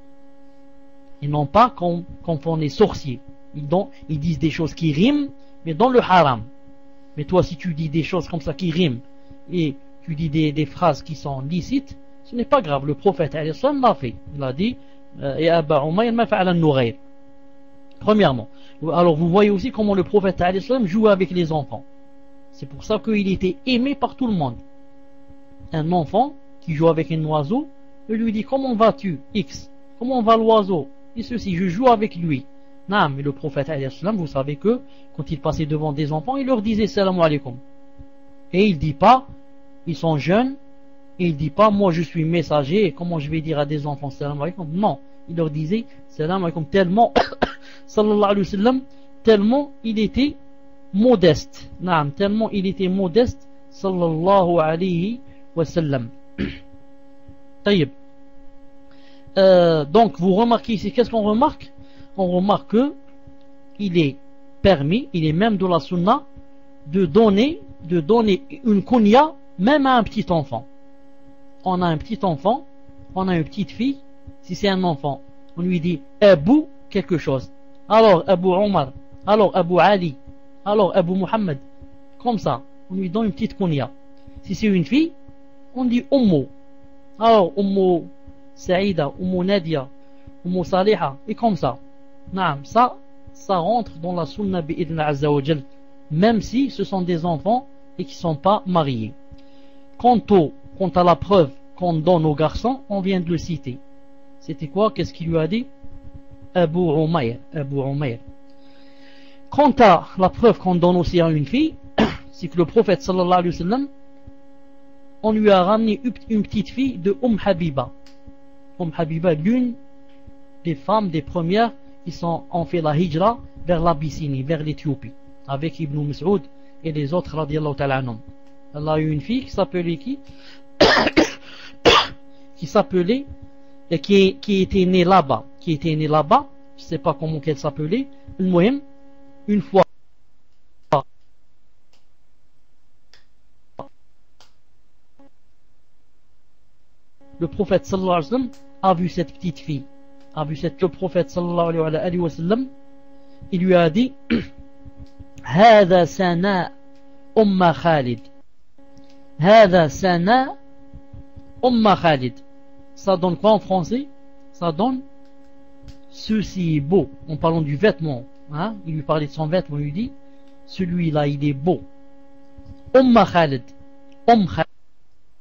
Et non pas qu'on font les sorciers. Ils disent des choses qui riment, mais dans le haram. Mais toi, si tu dis des choses comme ça qui riment, et tu dis des phrases qui sont licites, ce n'est pas grave. Le prophète l'a fait. Il a dit Ya Aba Umayr ma fa'ala an-Nughayr. Premièrement. Alors vous voyez aussi comment le prophète jouait avec les enfants. C'est pour ça qu'il était aimé par tout le monde. Un enfant qui joue avec un oiseau, il lui dit comment vas-tu X? Comment va l'oiseau? Et ceci, je joue avec lui. Non, mais le prophète vous savez que quand il passait devant des enfants, il leur disait salam alaikum. Et il dit pas, ils sont jeunes, et il dit pas moi je suis messager et comment je vais dire à des enfants salam alaikum. Non, il leur disait salam alaikum tellement sallallahu alayhi wa sallam, tellement il était modeste. Naam, tellement il était modeste sallallahu alayhi wa sallam. Taïb. Donc vous remarquez ici, qu'est-ce qu'on remarque? On remarque que il est permis, il est même de la sunna de donner une kunya même à un petit enfant. On a un petit enfant, on a une petite fille, si c'est un enfant, on lui dit Abu quelque chose. Alors Abu Omar, alors Abu Ali, alors Abu Muhammad, comme ça, on lui donne une petite kunya. Si c'est une fille, on dit Ummu. Alors Ummu Saïda, Ummu Nadia, Ummu Saliha, et comme ça. Naam, ça rentre dans la sunna bi'idna azza wa jal, même si ce sont des enfants et qui ne sont pas mariés. Quant à la preuve qu'on donne aux garçons, on vient de le citer. C'était quoi? Qu'est-ce qu'il lui a dit? Abu Umayr. Quant à la preuve qu'on donne aussi à une fille, c'est que le prophète sallallahu alayhi wa sallam, on lui a ramené une petite fille de Habiba. Habiba, l'une des femmes des premières qui ont fait la hijra vers l'Abyssinie, vers l'Éthiopie, avec Ibn Mas'ud et les autres radiyallahu ta'ala anhum. Elle a eu une fille qui s'appelait qui s'appelait qui était née là-bas, je sais pas comment qu'elle s'appelait. Une fois le prophète sallallahu alayhi wa sallam a vu cette petite fille, le prophète sallallahu alayhi wa sallam, il lui a dit هذا سناء أم خالد. هذا سناء أم خالد. Ça donne quoi en français? Ça donne ceci est beau, en parlant du vêtement, hein? Il lui parlait de son vêtement, il lui dit celui-là il est beau. Khalid.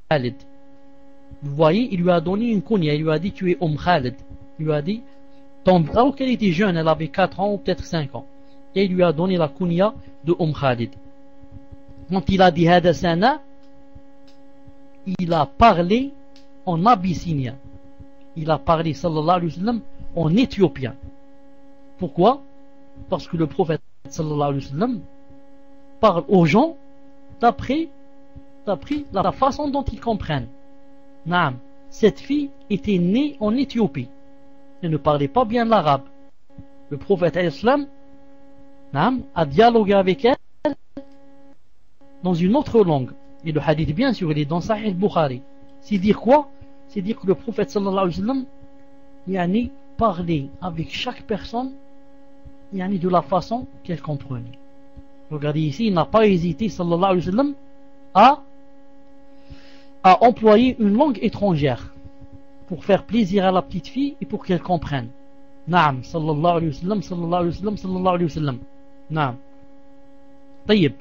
Khalid. Vous voyez, il lui a donné une kunya, il lui a dit tu es Khalid. Il lui a dit alors qu'elle était jeune, elle avait 4 ans ou peut-être 5 ans, et il lui a donné la kunya de Khalid. Quand il a dit Hada Sana, il a parlé en abyssinien. Il a parlé sallallahu alayhi wa sallam en éthiopien. Pourquoi? Parce que le prophète sallallahu alayhi wa sallam parle aux gens d'après la façon dont ils comprennent. Naam, cette fille était née en Éthiopie. Elle ne parlait pas bien l'arabe. Le prophète sallam naam, à dialoguer avec elle dans une autre langue. Et le hadith, bien sûr, il est dans Sahih Bukhari. C'est dire quoi? C'est dire que le prophète sallallahu alayhi wa sallam yani, parlait avec chaque personne yani, de la façon qu'elle comprenait. Regardez ici, il n'a pas hésité sallallahu alayhi wa sallam à employer une langue étrangère pour faire plaisir à la petite fille et pour qu'elle comprenne. Naam, sallallahu alayhi wa sallam, sallallahu alayhi wa sallam, sallallahu alayhi wa sallam. Naam. Taïb.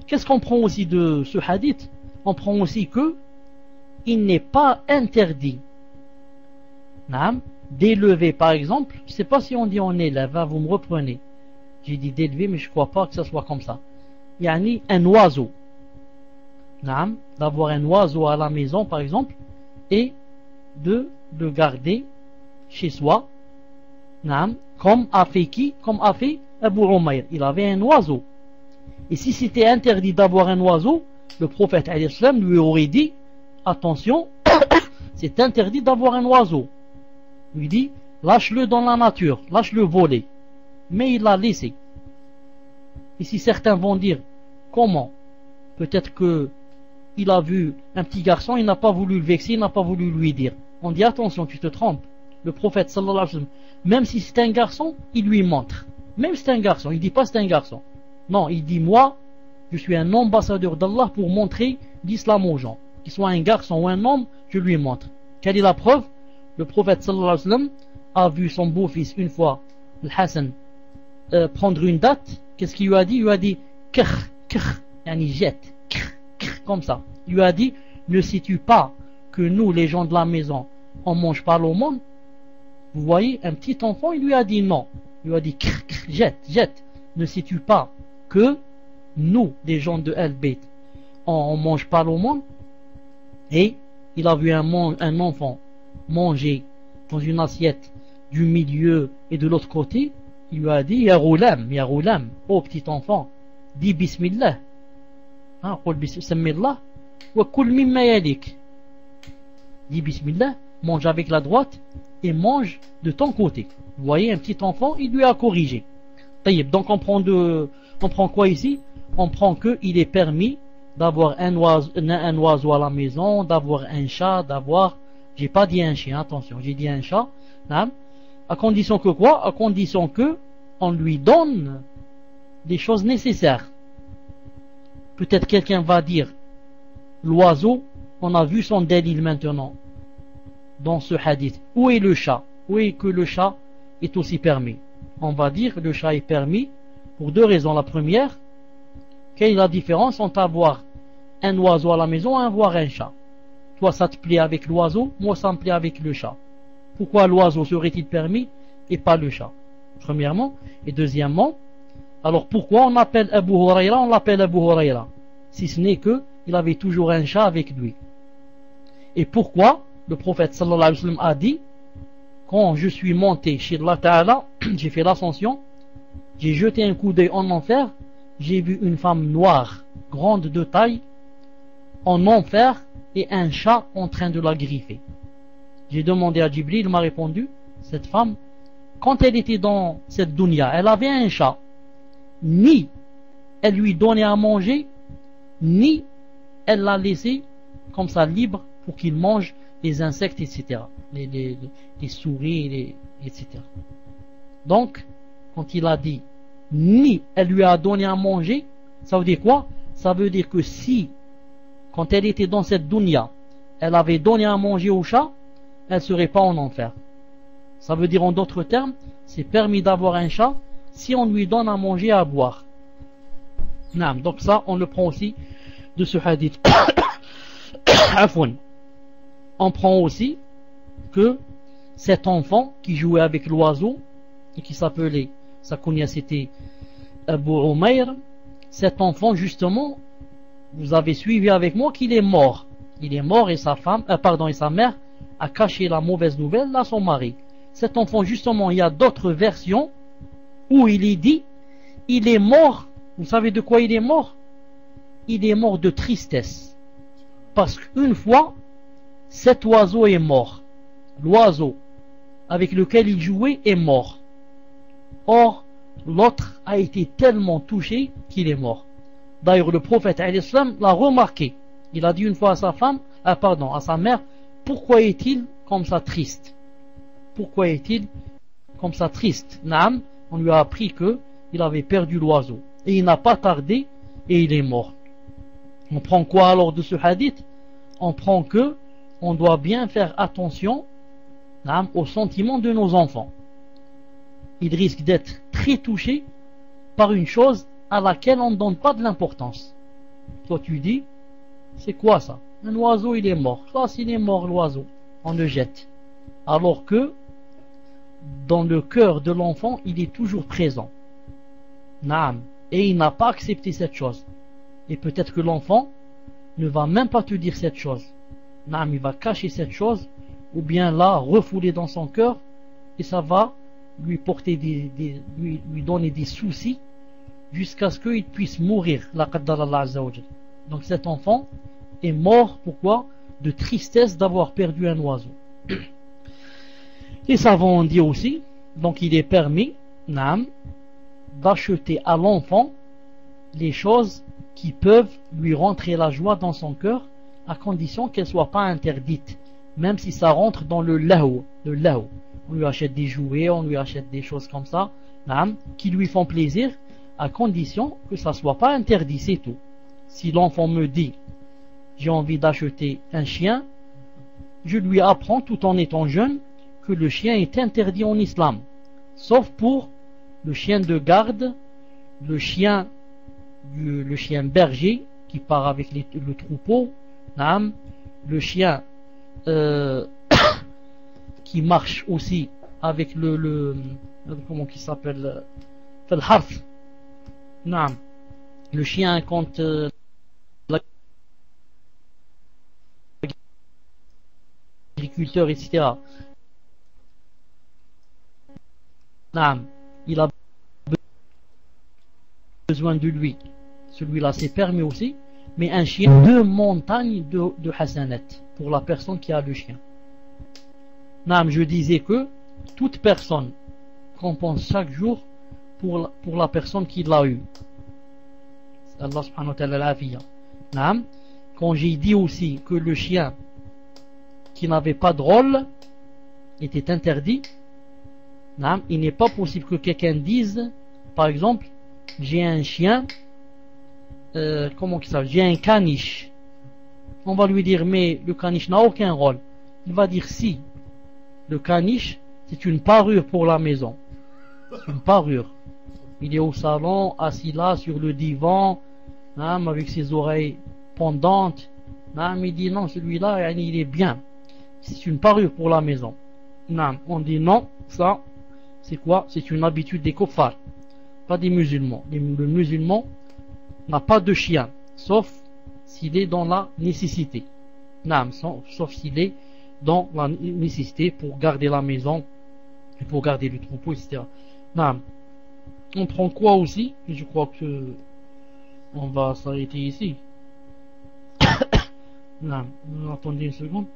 Qu'est-ce qu'on prend aussi de ce hadith? On prend aussi que il n'est pas interdit d'élever, par exemple, je ne sais pas si on dit on élève, vous me reprenez. J'ai dit d'élever, mais je ne crois pas que ça soit comme ça. Yani un oiseau. D'avoir un oiseau à la maison, par exemple, et de le garder chez soi. Comme a fait qui? Comme a fait Abu Umayr. Il avait un oiseau. Et si c'était interdit d'avoir un oiseau, le prophète lui aurait dit attention, c'est interdit d'avoir un oiseau. Il lui dit lâche-le dans la nature, lâche-le voler. Mais il l'a laissé. Et si certains vont dire comment? Peut-être que il a vu un petit garçon, il n'a pas voulu le vexer, il n'a pas voulu lui dire. On dit attention, tu te trompes. Le prophète sallallahu alayhi wa sallam, même si c'est un garçon, il lui montre. Même si c'est un garçon, il ne dit pas c'est un garçon. Non, il dit moi, je suis un ambassadeur d'Allah pour montrer l'islam aux gens. Qu'il soit un garçon ou un homme, je lui montre. Quelle est la preuve? Le prophète sallallahu alayhi wa sallam a vu son beau-fils une fois, le Hassan, prendre une date. Qu'est-ce qu'il lui a dit? Il lui a dit krr, krr, yani jette, krr, krr, comme ça. Il lui a dit ne sais-tu pas que nous, les gens de la maison, on mange pas l'aumône? Vous voyez, un petit enfant, il lui a dit non. Il lui a dit krr, krr, jette, jette. Ne sais-tu pas que nous, les gens de Al-Bayt, on mange pas l'aumône? Et il a vu un enfant manger dans une assiette du milieu et de l'autre côté. Il lui a dit ya roulam, oh petit enfant, dis bismillah, qul bismillah wa kul mimma yalik. Dis bismillah, mange avec la droite et mange de ton côté. Vous voyez, un petit enfant, il lui a corrigé. Donc on prend quoi ici? On prend qu'il est permis d'avoir un oiseau à la maison, d'avoir un chat, j'ai pas dit un chien, attention, j'ai dit un chat, à condition que quoi? À condition que on lui donne des choses nécessaires. Peut-être quelqu'un va dire l'oiseau, on a vu son dalil maintenant dans ce hadith. Où est le chat? Où est que le chat est aussi permis? On va dire que le chat est permis pour deux raisons. La première, quelle est la différence entre avoir un oiseau à la maison et avoir un chat? Toi ça te plaît avec l'oiseau, moi ça me plaît avec le chat. Pourquoi l'oiseau serait-il permis et pas le chat? Premièrement. Et deuxièmement, alors pourquoi on appelle Abu Hurayra, on l'appelle Abu Hurayra, si ce n'est que il avait toujours un chat avec lui? Et pourquoi le prophète sallallahu alayhi wa sallam a dit quand je suis monté chez Allah Ta'ala, j'ai fait l'ascension, j'ai jeté un coup d'œil en enfer, j'ai vu une femme noire, grande de taille, en enfer, et un chat en train de la griffer. J'ai demandé à Jibril, il m'a répondu, cette femme, quand elle était dans cette dunya, elle avait un chat, ni elle lui donnait à manger, ni elle l'a laissé comme ça libre pour qu'il mange les insectes, etc. Les souris, etc. Donc, quand il a dit ni elle lui a donné à manger, ça veut dire quoi? Ça veut dire que si, quand elle était dans cette dunya, elle avait donné à manger au chat, elle ne serait pas en enfer. Ça veut dire en d'autres termes, c'est permis d'avoir un chat si on lui donne à manger et à boire. Donc ça, on le prend aussi de ce hadith. On prend aussi que cet enfant qui jouait avec l'oiseau et qui s'appelait, sa kunya c'était Abu Umayr, cet enfant justement, vous avez suivi avec moi qu'il est mort. Il est mort et sa femme, et sa mère a caché la mauvaise nouvelle à son mari. Cet enfant justement, il y a d'autres versions où il est dit, il est mort. Vous savez de quoi il est mort? Il est mort de tristesse. Parce qu'une fois, cet oiseau est mort. L'oiseau avec lequel il jouait est mort. Or, l'autre a été tellement touché qu'il est mort. D'ailleurs, le prophète alayhi salam l'a remarqué. Il a dit une fois à sa femme, à sa mère, pourquoi est-il comme ça triste? Pourquoi est-il comme ça triste? Naam, on lui a appris que il avait perdu l'oiseau. Et il n'a pas tardé et il est mort. On prend quoi alors de ce hadith? On prend que on doit bien faire attention aux sentiments de nos enfants. Ils risquent d'être très touchés par une chose à laquelle on ne donne pas de l'importance. Toi tu dis, c'est quoi ça? Un oiseau il est mort. Là s'il est mort l'oiseau, on le jette. Alors que dans le cœur de l'enfant, il est toujours présent. Naam. Et il n'a pas accepté cette chose. Et peut-être que l'enfant ne va même pas te dire cette chose. Naam, il va cacher cette chose, ou bien la refouler dans son cœur, et ça va lui porter lui donner des soucis jusqu'à ce qu'il puisse mourir. La qaddar Allah Azza wa Jal. Donc cet enfant est mort, pourquoi? De tristesse d'avoir perdu un oiseau. Les savants ont dit aussi, donc il est permis, naam, d'acheter à l'enfant les choses qui peuvent lui rentrer la joie dans son cœur, à condition qu'elles ne soient pas interdites, même si ça rentre dans le lahu. On lui achète des jouets, on lui achète des choses comme ça, naam, qui lui font plaisir, à condition que ça ne soit pas interdit, c'est tout. Si l'enfant me dit, j'ai envie d'acheter un chien, je lui apprends tout en étant jeune que le chien est interdit en islam, sauf pour le chien de garde, le chien berger qui part avec le troupeau, naam, le chien qui marche aussi avec comment qui s'appelle الحرث, naam, le chien quand l'agriculteur, etc. Naam, il a besoin de lui. Celui-là c'est permis aussi, mais un chien de montagne de hasanat pour la personne qui a le chien. Naam, je disais que toute personne compense chaque jour pour la personne qui l'a eu. Allah subhanahu wa ta'ala l'afiya. Naam, quand j'ai dit aussi que le chien qui n'avait pas de rôle était interdit, naam, il n'est pas possible que quelqu'un dise, par exemple, j'ai un chien, j'ai un caniche. On va lui dire, mais le caniche n'a aucun rôle. Il va dire, si, le caniche, c'est une parure pour la maison. C'est une parure. Il est au salon, assis là, sur le divan, avec ses oreilles pendantes. Il dit, non, celui-là, il est bien. C'est une parure pour la maison. On dit, non, ça, c'est quoi? C'est une habitude des kuffars, pas des musulmans. Le musulman n'a pas de chien, sauf s'il est dans la nécessité. Sauf s'il est dans la nécessité pour garder la maison, pour garder le troupeau, etc. On prend quoi aussi? Je crois que on va s'arrêter ici. Attendez une seconde.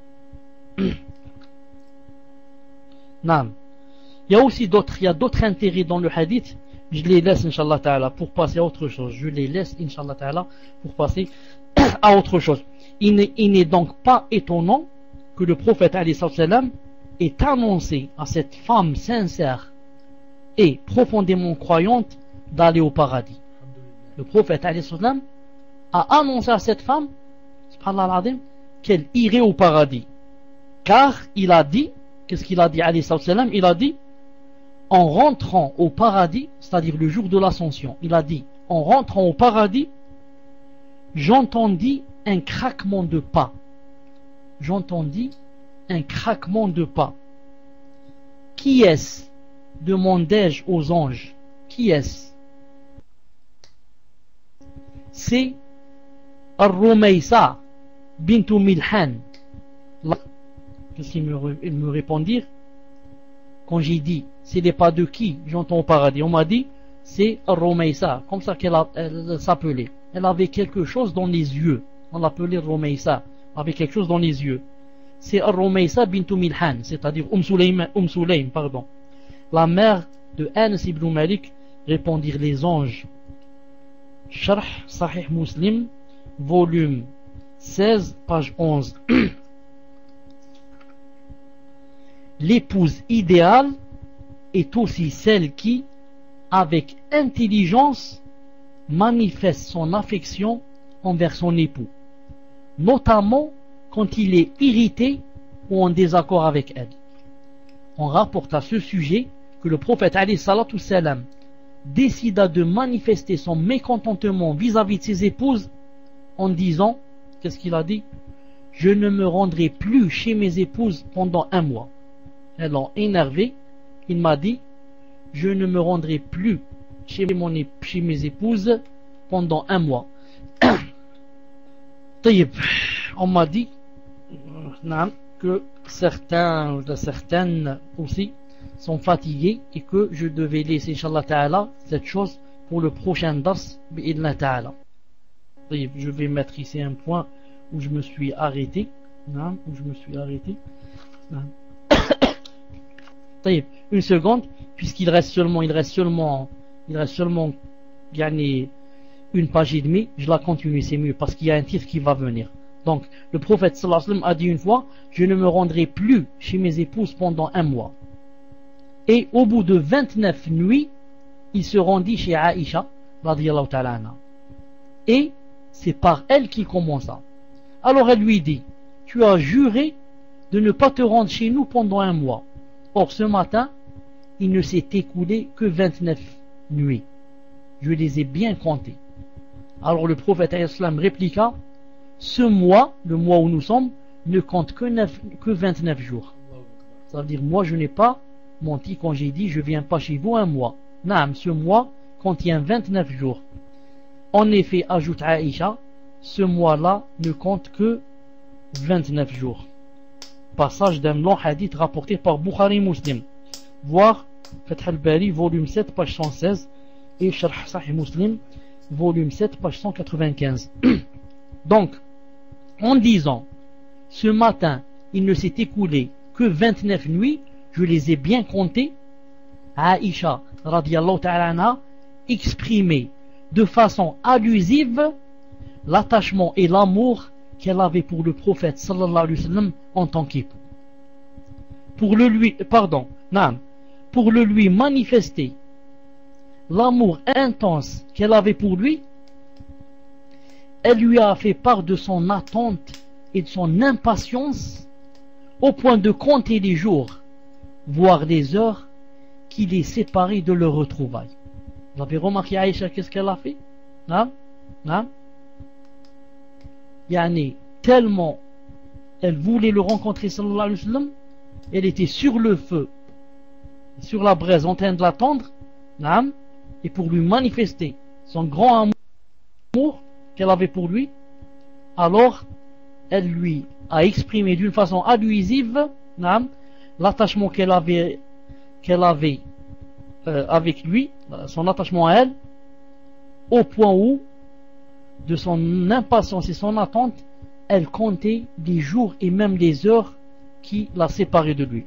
Il y a aussi d'autres intérêts dans le hadith. Je les laisse, Inch'Allah Ta'ala, pour passer à autre chose. Je les laisse, Inch'Allah Ta'ala, pour passer à autre chose. Il n'est donc pas étonnant que le prophète alayhi salam ait annoncé à cette femme sincère et profondément croyante d'aller au paradis. Le prophète alayhi salam a annoncé à cette femme, subhanallah al-azim, qu'elle irait au paradis. Car il a dit, qu'est-ce qu'il a dit alayhi salam? Il a dit, en rentrant au paradis, c'est-à-dire le jour de l'ascension, il a dit, en rentrant au paradis, j'entendis un craquement de pas. J'entendis un craquement de pas. Qui est-ce? Demandai-je aux anges. Qui est-ce? C'est Ar-Rumaysa bintu Milhan. Qu'est-ce qu'ils me répondirent? Quand j'ai dit, c'est les pas de qui j'entends au paradis, on m'a dit, c'est Ar-Rumaysa, comme ça qu'elle s'appelait. Elle avait quelque chose dans les yeux. On l'appelait Rumaysa, avait quelque chose dans les yeux. C'est Ar-Rumaysa bintu Milhan, c'est-à-dire Sulaym, pardon. La mère de Anas ibn Malik, répondirent les anges. Sharh Sahih Muslim, volume 16, page 11. L'épouse idéale est aussi celle qui, avec intelligence, manifeste son affection envers son époux, notamment quand il est irrité ou en désaccord avec elle. On rapporte à ce sujet que le prophète alayhi salatu salam décida de manifester son mécontentement vis-à-vis de ses épouses en disant, qu'est-ce qu'il a dit? Je ne me rendrai plus chez mes épouses pendant un mois. Elles l'ont énervé, il m'a dit, je ne me rendrai plus chez mes épouses pendant un mois. On m'a dit que certaines aussi sont fatiguées et que je devais laisser, Inch'Allah Ta'ala, cette chose pour le prochain dars, bi'idna Ta'ala. Je vais mettre ici un point où je me suis arrêté. Une seconde, puisqu'il reste seulement gagner une page et demie, je la continue, c'est mieux, parce qu'il y a un titre qui va venir. Donc, le prophète sallallahu alayhi wa sallam a dit une fois, je ne me rendrai plus chez mes épouses pendant un mois. Et au bout de 29 nuits, il se rendit chez Aïcha, radiyallahu ta'ala anha. Et c'est par elle qu'il commença. Alors elle lui dit, tu as juré de ne pas te rendre chez nous pendant un mois. Or ce matin, il ne s'est écoulé que 29 nuits. Je les ai bien comptées. Alors le prophète islam répliqua, ce mois, le mois où nous sommes, ne compte que 29 jours. Ça veut dire, moi je n'ai pas menti quand j'ai dit, je viens pas chez vous un mois. Naam, ce mois contient 29 jours. En effet, ajoute Aïcha, ce mois-là ne compte que 29 jours. Passage d'un long hadith rapporté par Bukhari Muslim. Voir Fath al-Bari, volume 7, page 116, et Sharh Sahih Muslim, volume 7, page 195. Donc, en disant, ce matin, il ne s'est écoulé que 29 nuits, je les ai bien comptées, Aïcha, radiyallahu ta'ala anha, exprimait de façon allusive l'attachement et l'amour qu'elle avait pour le prophète sallallahu alayhi wa sallam en tant qu'époux. Pour le lui manifester l'amour intense qu'elle avait pour lui, elle lui a fait part de son attente et de son impatience au point de compter les jours, voire les heures qui les séparaient de leur retrouvailles. Vous avez remarqué Aïcha, qu'est-ce qu'elle a fait? Tellement elle voulait le rencontrer sallallahu alayhi wa sallam, elle était sur le feu, sur la braise en train de l'attendre, et pour lui manifester son grand amour qu'elle avait pour lui, alors elle lui a exprimé d'une façon allusive l'attachement qu'elle avait avec lui, son attachement à elle, au point où, de son impatience et son attente, elle comptait les jours et même les heures qui la séparaient de lui.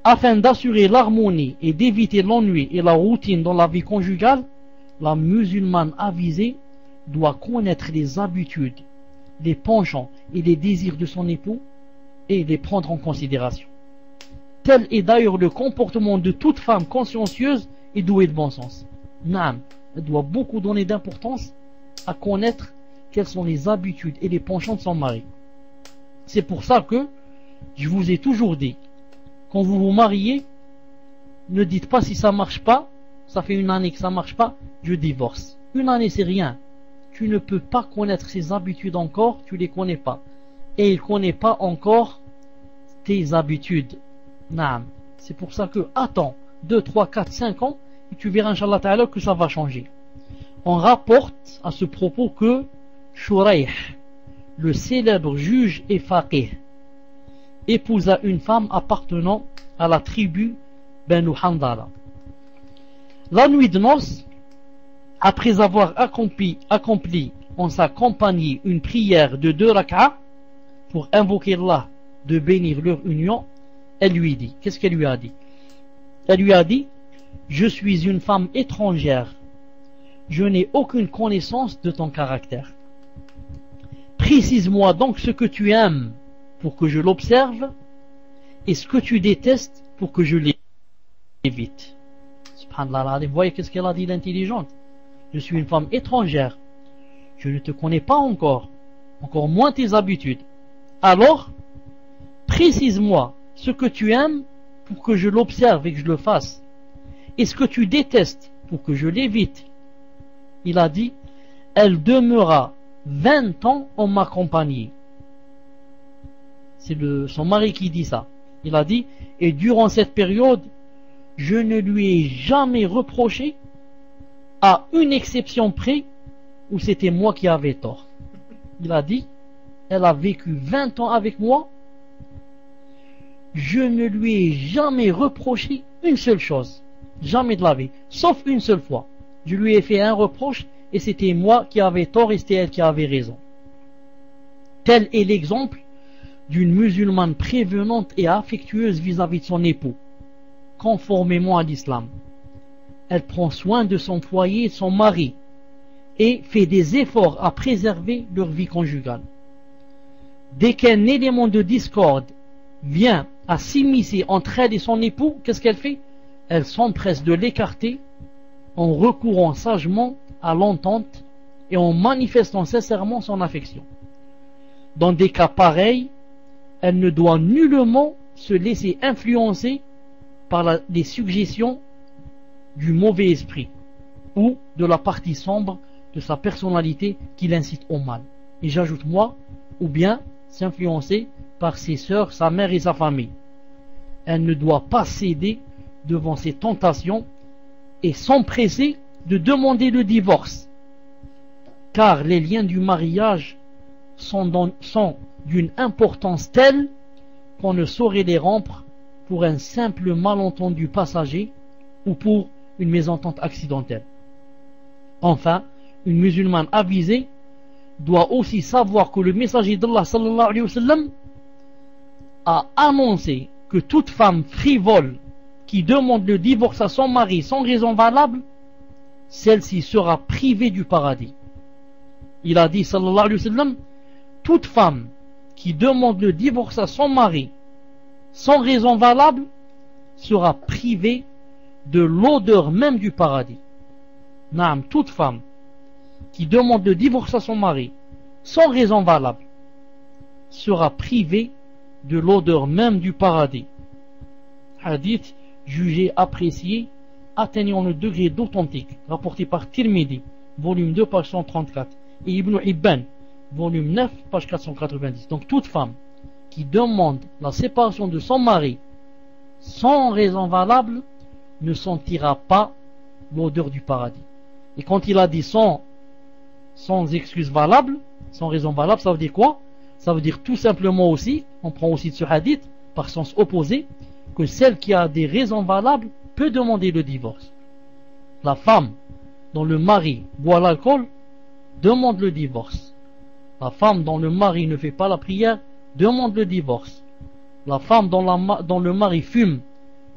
Afin d'assurer l'harmonie et d'éviter l'ennui et la routine dans la vie conjugale, la musulmane avisée doit connaître les habitudes, les penchants et les désirs de son époux et les prendre en considération. Tel est d'ailleurs le comportement de toute femme consciencieuse et douée de bon sens. Elle doit beaucoup donner d'importance à connaître quelles sont les habitudes et les penchants de son mari. C'est pour ça que je vous ai toujours dit, quand vous vous mariez, ne dites pas si ça marche pas, ça fait une année que ça marche pas, je divorce. Une année c'est rien. Tu ne peux pas connaître ses habitudes encore, tu les connais pas. Et il ne connaît pas encore tes habitudes. C'est pour ça que attends 2, 3, 4, 5 ans et tu verras Inch'Allah Ta'ala que ça va changer. On rapporte à ce propos que Shuraih, le célèbre juge et faqih, épousa une femme appartenant à la tribu Banu Handala. La nuit de noces, après avoir accompli en sa compagnie une prière de 2 rak'ah pour invoquer Allah de bénir leur union, elle lui dit, qu'est-ce qu'elle lui a dit? Elle lui a dit, je suis une femme étrangère, je n'ai aucune connaissance de ton caractère. Précise-moi donc ce que tu aimes pour que je l'observe et ce que tu détestes pour que je l'évite. Subhanallah, vous voyez qu'est-ce qu'elle a dit l'intelligente? Je suis une femme étrangère, je ne te connais pas encore moins tes habitudes. Alors, précise-moi ce que tu aimes pour que je l'observe et que je le fasse, et ce que tu détestes pour que je l'évite. Il a dit, elle demeura 20 ans en ma compagnie. C'est son mari qui dit ça. Il a dit, et durant cette période, je ne lui ai jamais reproché, à une exception près où c'était moi qui avais tort. Il a dit, elle a vécu 20 ans avec moi, je ne lui ai jamais reproché une seule chose, jamais de la vie, sauf une seule fois. Je lui ai fait un reproche et c'était moi qui avais tort et c'était elle qui avait raison. Tel est l'exemple d'une musulmane prévenante et affectueuse vis-à-vis de son époux, conformément à l'islam. Elle prend soin de son foyer et de son mari et fait des efforts à préserver leur vie conjugale. Dès qu'un élément de discorde vient à s'immiscer entre elle et son époux, qu'est-ce qu'elle fait? Elle s'empresse de l'écarter en recourant sagement à l'entente et en manifestant sincèrement son affection. Dans des cas pareils, elle ne doit nullement se laisser influencer par les suggestions du mauvais esprit ou de la partie sombre de sa personnalité qui l'incite au mal. Et j'ajoute moi, ou bien s'influencer par ses sœurs, sa mère et sa famille. Elle ne doit pas céder devant ces tentations et s'empresser de demander le divorce, car les liens du mariage sont d'une importance telle qu'on ne saurait les rompre pour un simple malentendu passager ou pour une mésentente accidentelle. Enfin, une musulmane avisée doit aussi savoir que le messager d'Allah sallallahu alayhi wa sallam a annoncé que toute femme frivole qui demande le divorce à son mari sans raison valable, celle-ci sera privée du paradis. Il a dit sallallahu alayhi wa sallam, toute femme qui demande le divorce à son mari sans raison valable sera privée de l'odeur même du paradis. Naam, toute femme qui demande le divorce à son mari sans raison valable sera privée de l'odeur même du paradis. Hadith jugé apprécié, atteignant le degré d'authentique, rapporté par Tirmidhi, volume 2, page 134, et Ibn Hibban, volume 9, page 490. Donc toute femme qui demande la séparation de son mari sans raison valable ne sentira pas l'odeur du paradis. Et quand il a dit sans excuse valable, sans raison valable, ça veut dire quoi? Ça veut dire tout simplement aussi, on prend aussi de ce hadith, par sens opposé, que celle qui a des raisons valables peut demander le divorce. La femme dont le mari boit l'alcool demande le divorce. La femme dont le mari ne fait pas la prière demande le divorce. La femme dont le mari fume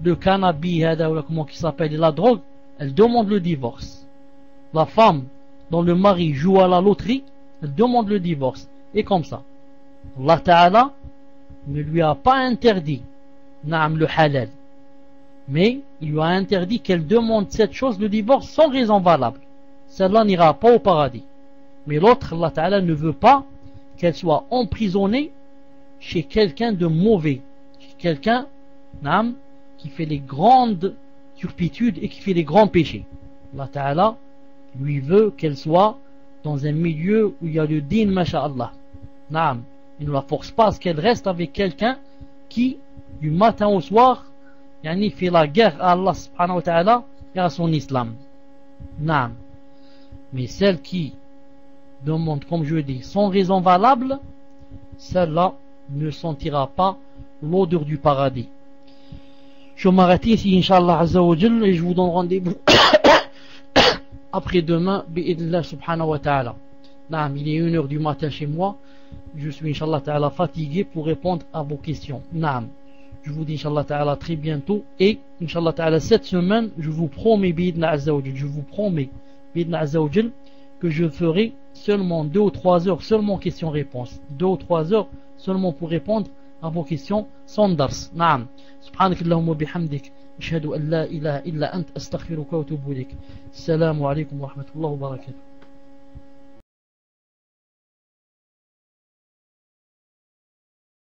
le cannabis, comment qui s'appelle, la drogue, elle demande le divorce. La femme dont le mari joue à la loterie, elle demande le divorce. Et comme ça, Allah Ta'ala ne lui a pas interdit le halal, mais il lui a interdit qu'elle demande cette chose, le divorce, sans raison valable. Celle-là n'ira pas au paradis. Mais l'autre, Allah Ta'ala ne veut pas qu'elle soit emprisonnée chez quelqu'un de mauvais, chez quelqu'un qui fait les grandes turpitudes et qui fait les grands péchés. Allah Ta'ala lui veut qu'elle soit dans un milieu où il y a le din, masha'Allah. Il ne la force pas à ce qu'elle reste avec quelqu'un qui, du matin au soir, fait la guerre à Allah subhanahu wa ta'ala et à son islam. Mais celle qui demande, comme je dis, sans raison valable, celle-là ne sentira pas l'odeur du paradis. Je m'arrête ici, Inch'Allah Azza wa Jal, et je vous donne rendez-vous après-demain, bi'idillah subhanahu wa ta'ala. Il est 1h du matin chez moi. Je suis, Inch'Allah ta'ala, fatigué pour répondre à vos questions. Je vous dis Inch'Allah Ta'ala très bientôt. Et Inch'Allah Ta'ala cette semaine, je vous promets Bidna Azzawajal, je vous promets Bidna Azzawajal que je ferai seulement 2 ou 3 heures, seulement questions-réponses. 2 ou 3 heures seulement pour répondre à vos questions sans dars. Naam. Subhanak Allahumma bihamdik. Ashhadu an la ilaha illa ant astaghfiruka wa atubu ilayk. Assalamu alaikum wa rahmatullahi wa barakatuh.